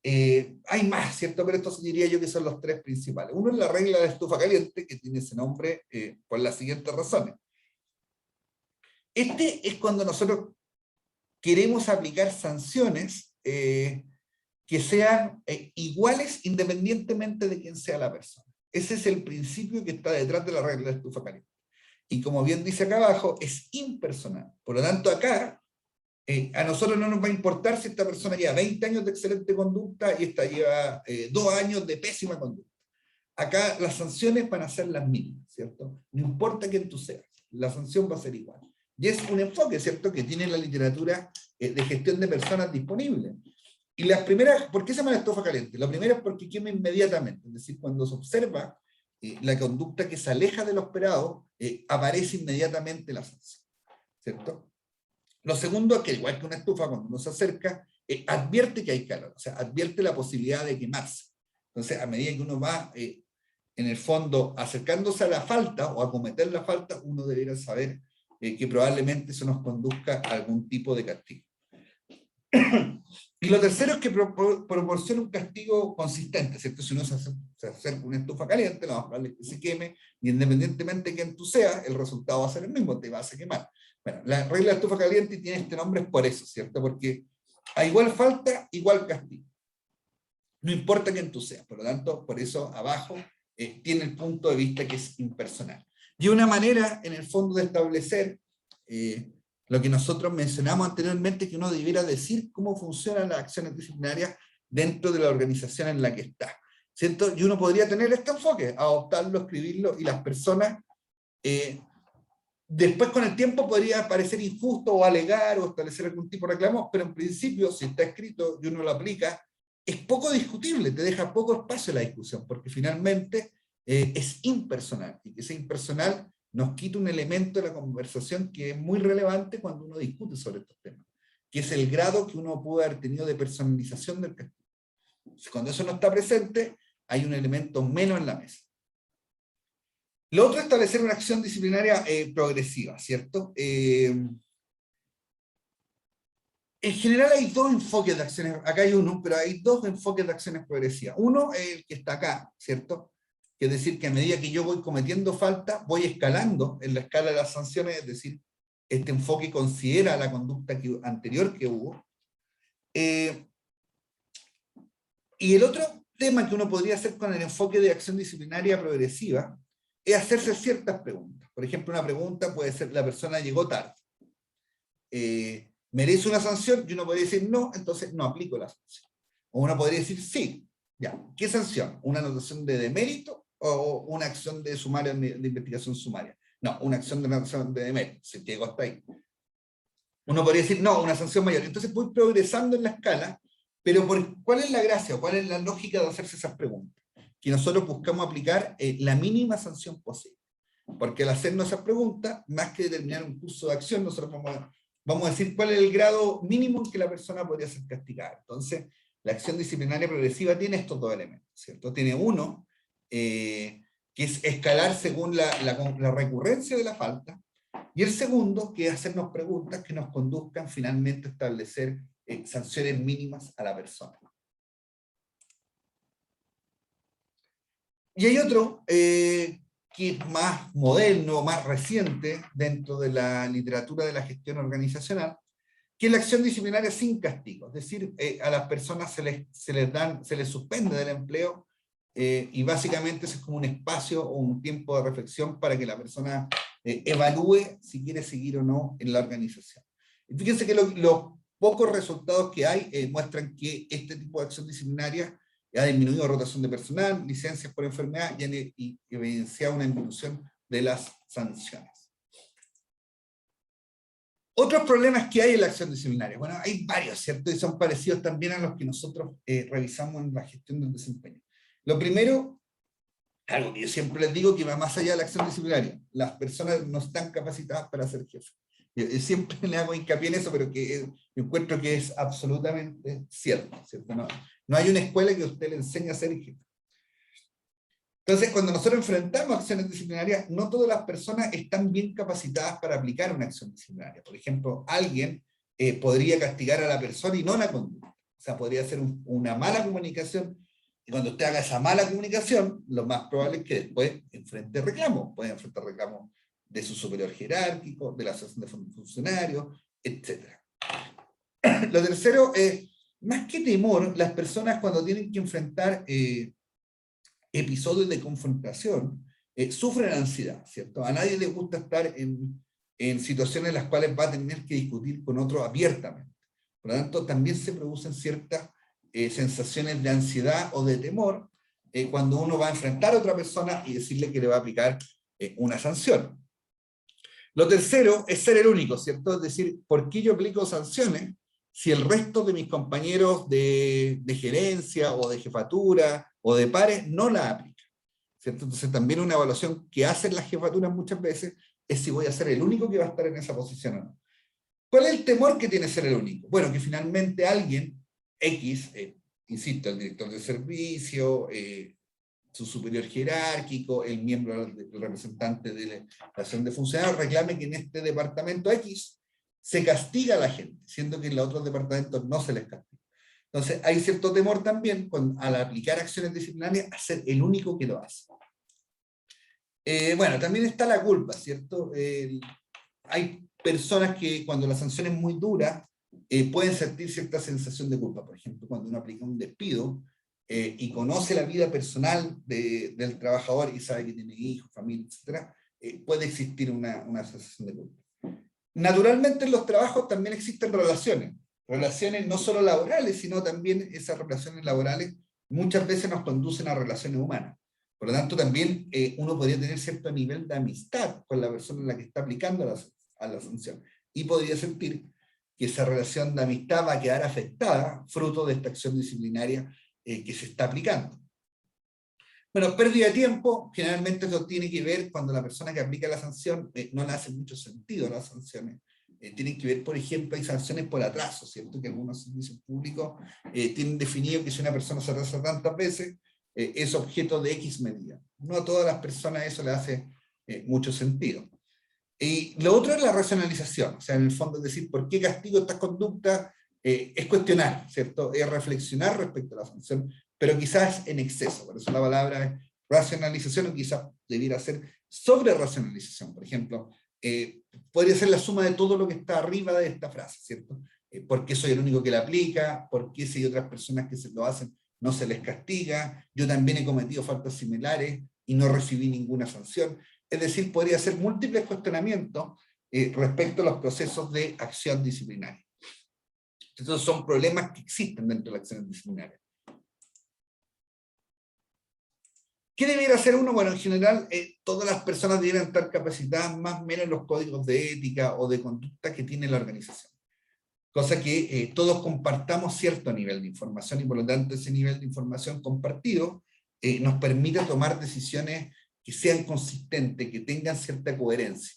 Hay más, ¿cierto? Pero estos diría yo que son los tres principales. Uno es la regla de estufa caliente, que tiene ese nombre por las siguientes razones. Este es cuando nosotros queremos aplicar sanciones que sean iguales independientemente de quién sea la persona. Ese es el principio que está detrás de la regla de estufa caliente. Y como bien dice acá abajo, es impersonal. Por lo tanto, acá A nosotros no nos va a importar si esta persona lleva 20 años de excelente conducta y esta lleva 2 años de pésima conducta. Acá las sanciones van a ser las mismas, ¿cierto? No importa quién tú seas, la sanción va a ser igual. Y es un enfoque, ¿cierto?, que tiene la literatura de gestión de personas disponible. Y las primeras, ¿por qué se llama la estufa caliente? La primera es porque quema inmediatamente, es decir, cuando se observa la conducta que se aleja de lo esperado, aparece inmediatamente la sanción, ¿cierto? Lo segundo es que, igual que una estufa, cuando uno se acerca, advierte que hay calor, o sea, advierte la posibilidad de quemarse. Entonces, a medida que uno va, en el fondo, acercándose a la falta o a cometer la falta, uno debería saber que probablemente eso nos conduzca a algún tipo de castigo. Y lo tercero es que proporciona un castigo consistente, ¿cierto? Si uno se acerca a una estufa caliente, lo más probable es que se queme, y independientemente de quién tú seas, el resultado va a ser el mismo, te vas a quemar. Bueno, la regla de estufa caliente tiene este nombre por eso, ¿cierto? Porque a igual falta, igual castigo. No importa quién tú seas, por lo tanto, por eso abajo tiene el punto de vista que es impersonal. Y una manera, en el fondo, de establecer lo que nosotros mencionamos anteriormente, que uno debiera decir cómo funcionan las acciones disciplinarias dentro de la organización en la que está, ¿cierto? Y uno podría tener este enfoque, adoptarlo, escribirlo, y las personas, después con el tiempo podría parecer injusto o alegar o establecer algún tipo de reclamo, pero en principio, si está escrito y uno lo aplica, es poco discutible, te deja poco espacio a la discusión, porque finalmente es impersonal, y que sea impersonal nos quita un elemento de la conversación que es muy relevante cuando uno discute sobre estos temas, que es el grado que uno pudo haber tenido de personalización del castigo. Cuando eso no está presente, hay un elemento menos en la mesa. Lo otro es establecer una acción disciplinaria progresiva, ¿cierto? En general hay dos enfoques de acciones, acá hay uno, pero hay dos enfoques de acciones progresivas. Uno es el que está acá, ¿cierto? Es decir, que a medida que yo voy cometiendo falta, voy escalando en la escala de las sanciones, es decir, este enfoque considera la conducta anterior que hubo. Y el otro tema que uno podría hacer con el enfoque de acción disciplinaria progresiva es hacerse ciertas preguntas. Por ejemplo, una pregunta puede ser: la persona llegó tarde. ¿Merece una sanción? Y uno podría decir no, entonces no aplico la sanción. O uno podría decir sí. Ya, ¿qué sanción? ¿Una anotación de demérito o una acción de sumaria, de investigación sumaria? No, una acción de anotación de demérito, se llegó hasta ahí. Uno podría decir no, una sanción mayor. Entonces voy progresando en la escala, pero ¿cuál es la gracia o cuál es la lógica de hacerse esas preguntas? Que nosotros buscamos aplicar la mínima sanción posible. Porque al hacernos esas preguntas, más que determinar un curso de acción, nosotros vamos a decir cuál es el grado mínimo en que la persona podría ser castigada. Entonces, la acción disciplinaria progresiva tiene estos dos elementos, ¿cierto? Tiene uno, que es escalar según la recurrencia de la falta, y el segundo, que es hacernos preguntas que nos conduzcan finalmente a establecer sanciones mínimas a la persona. Y hay otro, que es más moderno, más reciente, dentro de la literatura de la gestión organizacional, que es la acción disciplinaria sin castigo. Es decir, a las personas se les suspende del empleo, y básicamente eso es como un espacio o un tiempo de reflexión para que la persona evalúe si quiere seguir o no en la organización. Y fíjense que los pocos resultados que hay muestran que este tipo de acción disciplinaria ha disminuido rotación de personal, licencias por enfermedad, y evidencia una disminución de las sanciones. Otros problemas que hay en la acción disciplinaria. Bueno, hay varios, ¿cierto? Y son parecidos también a los que nosotros revisamos en la gestión del desempeño. Lo primero, algo que yo siempre les digo, que va más allá de la acción disciplinaria: las personas no están capacitadas para ser jefes. Yo siempre le hago hincapié en eso, pero que yo encuentro que es absolutamente cierto, ¿cierto? No hay una escuela que usted le enseñe a ser jefe. Entonces, cuando nosotros enfrentamos acciones disciplinarias, no todas las personas están bien capacitadas para aplicar una acción disciplinaria. Por ejemplo, alguien podría castigar a la persona y no la conducta. O sea, podría ser una mala comunicación, y cuando usted haga esa mala comunicación, lo más probable es que después enfrente reclamos. Puede enfrentar reclamos de su superior jerárquico, de la asociación de funcionarios, etc. Lo tercero es, más que temor, las personas cuando tienen que enfrentar episodios de confrontación, sufren ansiedad, ¿cierto? A nadie le gusta estar en en situaciones en las cuales va a tener que discutir con otro abiertamente. Por lo tanto, también se producen ciertas sensaciones de ansiedad o de temor cuando uno va a enfrentar a otra persona y decirle que le va a aplicar una sanción. Lo tercero es ser el único, ¿cierto? Es decir, ¿por qué yo aplico sanciones si el resto de mis compañeros de gerencia o de jefatura o de pares no la aplican? ¿Cierto? Entonces también una evaluación que hacen las jefaturas muchas veces es si voy a ser el único que va a estar en esa posición o no. ¿Cuál es el temor que tiene ser el único? Bueno, que finalmente alguien, X, insisto, el director de servicio, su superior jerárquico, el miembro, el representante de la relación de funcionarios, reclame que en este departamento X se castiga a la gente, siendo que en los otros departamentos no se les castiga. Entonces hay cierto temor también al aplicar acciones disciplinarias a ser el único que lo hace. Bueno, también está la culpa, ¿cierto? Hay personas que cuando la sanción es muy dura pueden sentir cierta sensación de culpa. Por ejemplo, cuando uno aplica un despido y conoce la vida personal del trabajador y sabe que tiene hijos, familia, etc., puede existir una sensación de culpa. Naturalmente en los trabajos también existen relaciones no solo laborales, sino también esas relaciones laborales muchas veces nos conducen a relaciones humanas. Por lo tanto, también uno podría tener cierto nivel de amistad con la persona en la que está aplicando a la sanción. Y podría sentir que esa relación de amistad va a quedar afectada fruto de esta acción disciplinaria que se está aplicando. Bueno, pérdida de tiempo, generalmente eso tiene que ver cuando la persona que aplica la sanción no le hace mucho sentido las sanciones. Tienen que ver, por ejemplo, hay sanciones por atraso, ¿cierto? Que algunos servicios públicos tienen definido que si una persona se atrasa tantas veces, es objeto de X medida. No a todas las personas eso le hace mucho sentido. Y lo otro es la racionalización, o sea, en el fondo es decir, ¿por qué castigo estas conductas? Es cuestionar, ¿cierto? Es reflexionar respecto a la sanción, pero quizás en exceso. Por eso la palabra es racionalización, o quizás debiera ser sobre-racionalización. Por ejemplo, podría ser la suma de todo lo que está arriba de esta frase, ¿cierto? ¿Por qué soy el único que la aplica? ¿Por qué si hay otras personas que se lo hacen no se les castiga? Yo también he cometido faltas similares y no recibí ninguna sanción. Es decir, podría ser múltiples cuestionamientos respecto a los procesos de acción disciplinaria. Entonces son problemas que existen dentro de la acción disciplinaria. ¿Qué debiera hacer uno? Bueno, en general, todas las personas debieran estar capacitadas más o menos en los códigos de ética o de conducta que tiene la organización. Cosa que todos compartamos cierto nivel de información y por lo tanto ese nivel de información compartido nos permite tomar decisiones que sean consistentes, que tengan cierta coherencia.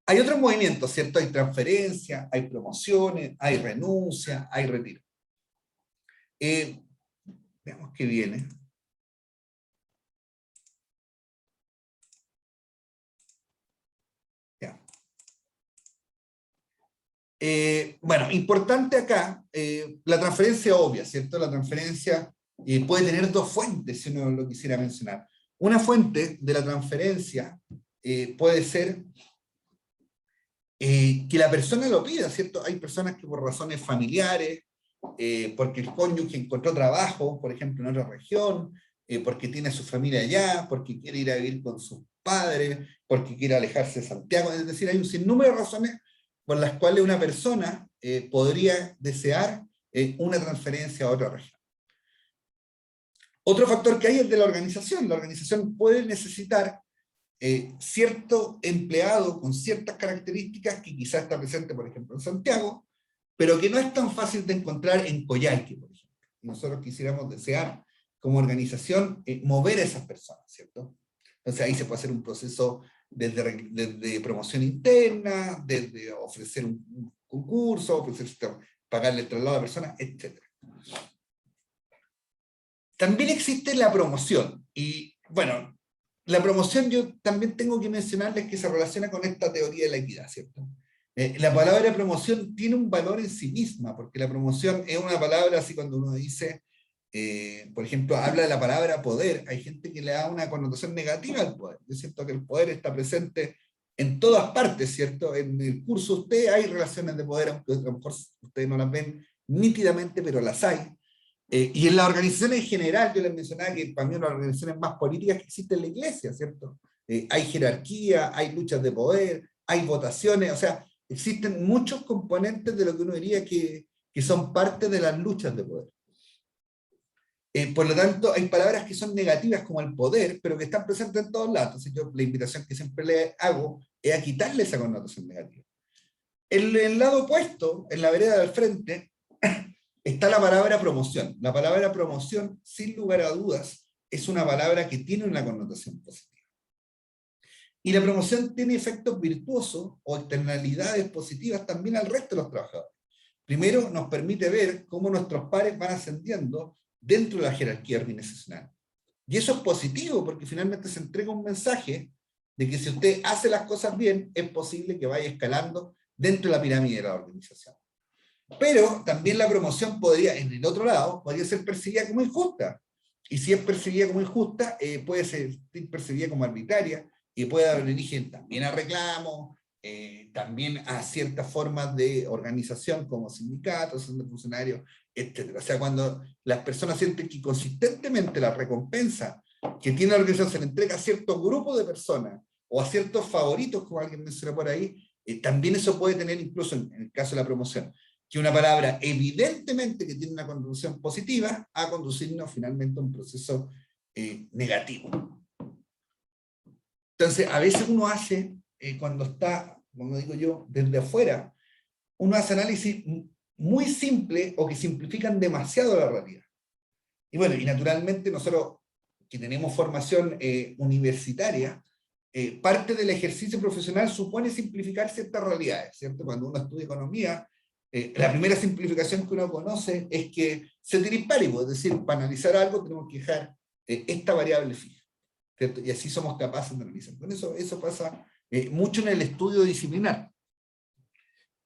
Hay otros movimientos, ¿cierto? Hay transferencia, hay promociones, hay renuncia, hay retiro. Veamos qué viene. Ya. Bueno, importante acá, la transferencia obvia, ¿cierto? La transferencia puede tener dos fuentes, si uno lo quisiera mencionar. Una fuente de la transferencia puede ser que la persona lo pida, ¿cierto? Hay personas que por razones familiares, porque el cónyuge encontró trabajo, por ejemplo, en otra región, porque tiene a su familia allá, porque quiere ir a vivir con sus padres, porque quiere alejarse de Santiago. Es decir, hay un sinnúmero de razones por las cuales una persona podría desear una transferencia a otra región. Otro factor que hay es de la organización. La organización puede necesitar cierto empleado con ciertas características que quizás está presente, por ejemplo, en Santiago, pero que no es tan fácil de encontrar en Coyhaique, por ejemplo. Y nosotros quisiéramos desear, como organización, mover a esas personas, ¿cierto? Entonces ahí se puede hacer un proceso desde promoción interna, desde ofrecer un concurso, pagarle el traslado a la persona, etc. También existe la promoción, y bueno, la promoción yo también tengo que mencionarles que se relaciona con esta teoría de la equidad, ¿cierto? La palabra promoción tiene un valor en sí misma, porque la promoción es una palabra, así cuando uno dice, por ejemplo, habla de la palabra poder, hay gente que le da una connotación negativa al poder. Yo siento que el poder está presente en todas partes, ¿cierto? En el curso usted hay relaciones de poder, aunque a lo mejor ustedes no las ven nítidamente, pero las hay. Y en las organizaciones en general, yo les mencionaba que para mí las organizaciones más políticas que existen en la iglesia, ¿cierto? hay jerarquía, hay luchas de poder, hay votaciones, o sea, existen muchos componentes de lo que uno diría que son parte de las luchas de poder. Por lo tanto, hay palabras que son negativas como el poder, pero que están presentes en todos lados. Entonces yo la invitación que siempre le hago es a quitarle esa connotación negativa. En el lado opuesto, en la vereda del frente, está la palabra promoción. La palabra promoción, sin lugar a dudas, es una palabra que tiene una connotación positiva. Y la promoción tiene efectos virtuosos o externalidades positivas también al resto de los trabajadores. Primero, nos permite ver cómo nuestros pares van ascendiendo dentro de la jerarquía organizacional. Y eso es positivo, porque finalmente se entrega un mensaje de que si usted hace las cosas bien, es posible que vaya escalando dentro de la pirámide de la organización. Pero también la promoción podría, en el otro lado, podría ser percibida como injusta. Y si es percibida como injusta, puede ser percibida como arbitraria, y puede dar origen también a reclamos, también a ciertas formas de organización como sindicatos, de funcionarios, etc. O sea, cuando las personas sienten que consistentemente la recompensa que tiene la organización se le entrega a ciertos grupos de personas o a ciertos favoritos, como alguien mencionó por ahí, también eso puede tener, incluso en el caso de la promoción, que una palabra evidentemente que tiene una conducción positiva a conducirnos finalmente a un proceso negativo. Entonces, a veces uno hace, cuando está, como digo yo, desde afuera, uno hace análisis muy simple o que simplifican demasiado la realidad. Y bueno, y naturalmente nosotros que tenemos formación universitaria, parte del ejercicio profesional supone simplificar ciertas realidades, ¿cierto? Cuando uno estudia economía, la primera simplificación que uno conoce es que ceteris paribus, es decir, para analizar algo tenemos que dejar esta variable fija, ¿cierto? Y así somos capaces de analizar. Con eso pasa mucho en el estudio disciplinar.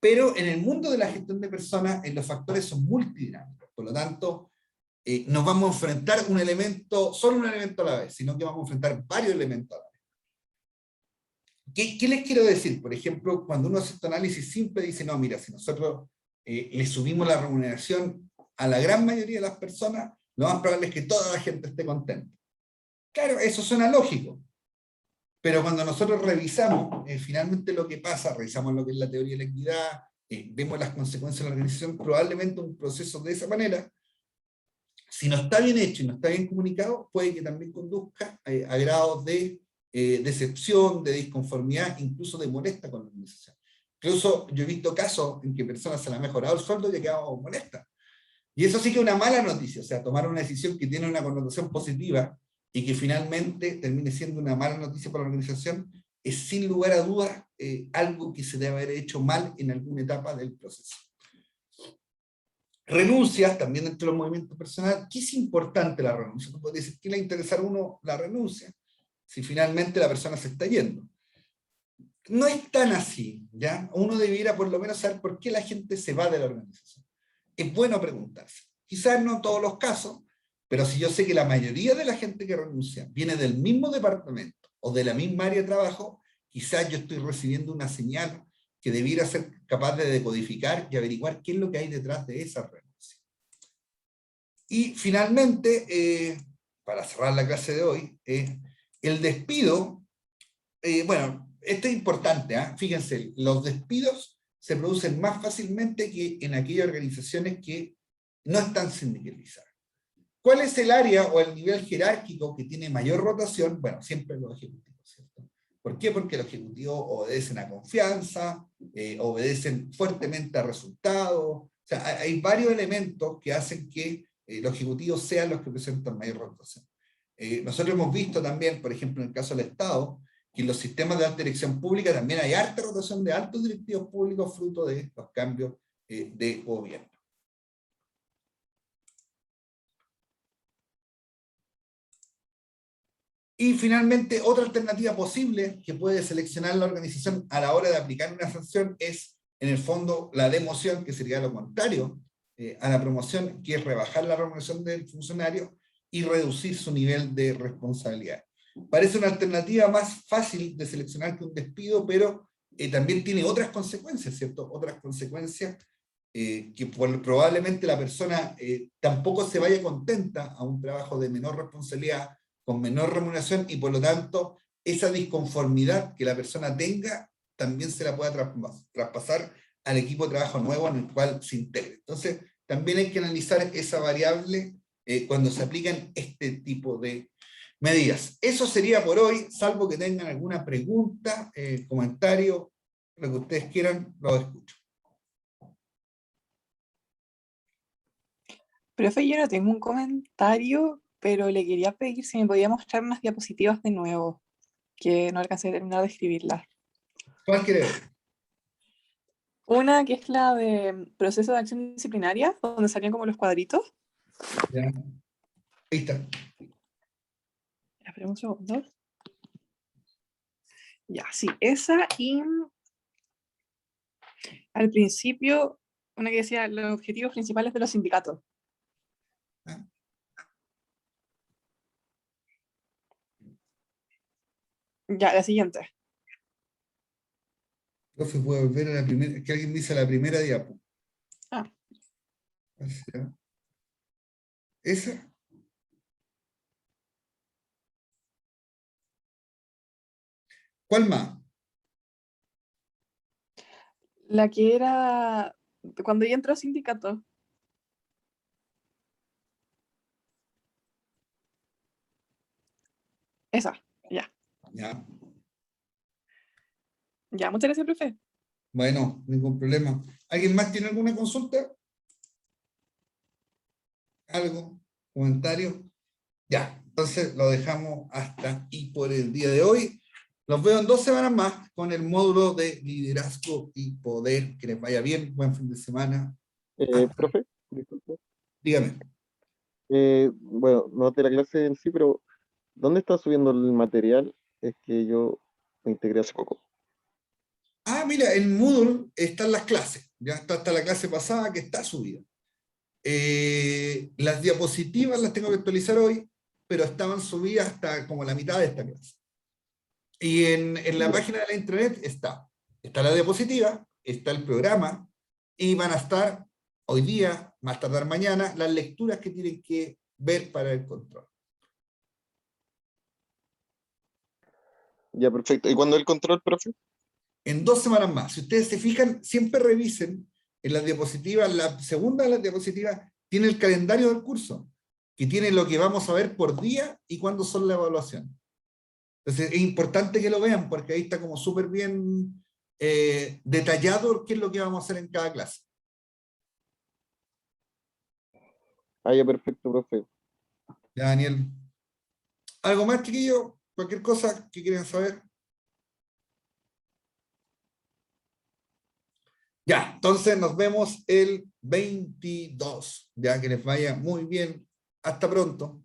Pero en el mundo de la gestión de personas, los factores son multidinámicos. Por lo tanto, no vamos a enfrentar solo un elemento a la vez, sino que vamos a enfrentar varios elementos a la vez. ¿Qué les quiero decir? Por ejemplo, cuando uno hace este análisis simple, dice, no, mira, si nosotros le subimos la remuneración a la gran mayoría de las personas, lo más probable es que toda la gente esté contenta. Claro, eso suena lógico. Pero cuando nosotros revisamos finalmente lo que pasa, revisamos lo que es la teoría de la equidad, vemos las consecuencias de la organización, probablemente un proceso de esa manera, si no está bien hecho y no está bien comunicado, puede que también conduzca a grados de decepción, de disconformidad, incluso de molesta con la organización. Incluso yo he visto casos en que personas se les ha mejorado el sueldo y han quedado molestas. Y eso sí que es una mala noticia, o sea, tomar una decisión que tiene una connotación positiva y que finalmente termine siendo una mala noticia para la organización, es sin lugar a dudas algo que se debe haber hecho mal en alguna etapa del proceso. Renuncias, también dentro de los movimientos personales. ¿Qué es importante la renuncia? Tú puedes decir, ¿qué le interesa a uno la renuncia? Si finalmente la persona se está yendo. No es tan así, ¿ya? Uno debiera por lo menos saber por qué la gente se va de la organización. Es bueno preguntarse. Quizás no en todos los casos, pero si yo sé que la mayoría de la gente que renuncia viene del mismo departamento o de la misma área de trabajo, quizás yo estoy recibiendo una señal que debiera ser capaz de decodificar y averiguar qué es lo que hay detrás de esa renuncia. Y finalmente, para cerrar la clase de hoy, el despido, bueno, esto es importante, fíjense, los despidos se producen más fácilmente que en aquellas organizaciones que no están sindicalizadas. ¿Cuál es el área o el nivel jerárquico que tiene mayor rotación? Bueno, siempre los ejecutivos, ¿cierto? ¿Por qué? Porque los ejecutivos obedecen a confianza, obedecen fuertemente a resultados. O sea, hay varios elementos que hacen que los ejecutivos sean los que presentan mayor rotación. Nosotros hemos visto también, por ejemplo, en el caso del Estado, que en los sistemas de alta dirección pública también hay harta rotación de altos directivos públicos fruto de los cambios de gobierno. Y finalmente, otra alternativa posible que puede seleccionar la organización a la hora de aplicar una sanción es, en el fondo, la democión, que sería lo contrario a la promoción, que es rebajar la remuneración del funcionario y reducir su nivel de responsabilidad. Parece una alternativa más fácil de seleccionar que un despido, pero también tiene otras consecuencias, ¿cierto? Otras consecuencias que probablemente la persona tampoco se vaya contenta a un trabajo de menor responsabilidad, con menor remuneración, y por lo tanto esa disconformidad que la persona tenga también se la pueda traspasar al equipo de trabajo nuevo en el cual se integre. Entonces, también hay que analizar esa variable cuando se aplican este tipo de medidas. Eso sería por hoy, salvo que tengan alguna pregunta, comentario, lo que ustedes quieran, lo escucho. Profe, yo no tengo un comentario, pero le quería pedir si me podía mostrar unas diapositivas de nuevo, que no alcancé a terminar de escribirlas. ¿Cuál quiere ver? Una que es la de proceso de acción disciplinaria, donde salían como los cuadritos. Ya. Ahí está. Espera un segundo. Ya, sí, esa y al principio, una que decía los objetivos principales de los sindicatos. Ah. Ya, la siguiente. Profe, puede volver a la primera, es que alguien dice la primera diapo. Ah. ¿Esa? ¿Cuál más? La que era cuando ya entró sindicato. Esa, ya. Ya. Ya, muchas gracias, profe. Bueno, ningún problema. ¿Alguien más tiene alguna consulta? ¿Algo? ¿Comentario? Ya, entonces lo dejamos hasta aquí por el día de hoy. Los veo en 2 semanas más con el módulo de liderazgo y poder. Que les vaya bien, buen fin de semana. Profe, disculpe. Dígame. Bueno, no de la clase en sí, pero ¿dónde está subiendo el material? Es que yo me integré hace poco. Ah, mira, en Moodle están las clases. Ya está hasta la clase pasada que está subida. Las diapositivas las tengo que actualizar hoy, pero estaban subidas hasta como la mitad de esta clase. Y en la página de la intranet está la diapositiva, está el programa, y van a estar hoy día, más tardar mañana, las lecturas que tienen que ver para el control. Ya, perfecto. ¿Y cuándo el control, profe? En 2 semanas más. Si ustedes se fijan, siempre revisen en las diapositivas, la segunda de las diapositivas tiene el calendario del curso, que tiene lo que vamos a ver por día y cuándo son las evaluaciones. Entonces es importante que lo vean, porque ahí está como súper bien detallado qué es lo que vamos a hacer en cada clase. Ah, ya, perfecto, profe. Ya, Daniel. ¿Algo más, chiquillo? ¿Cualquier cosa que quieran saber? Ya, entonces nos vemos el 22. Ya, que les vaya muy bien. Hasta pronto.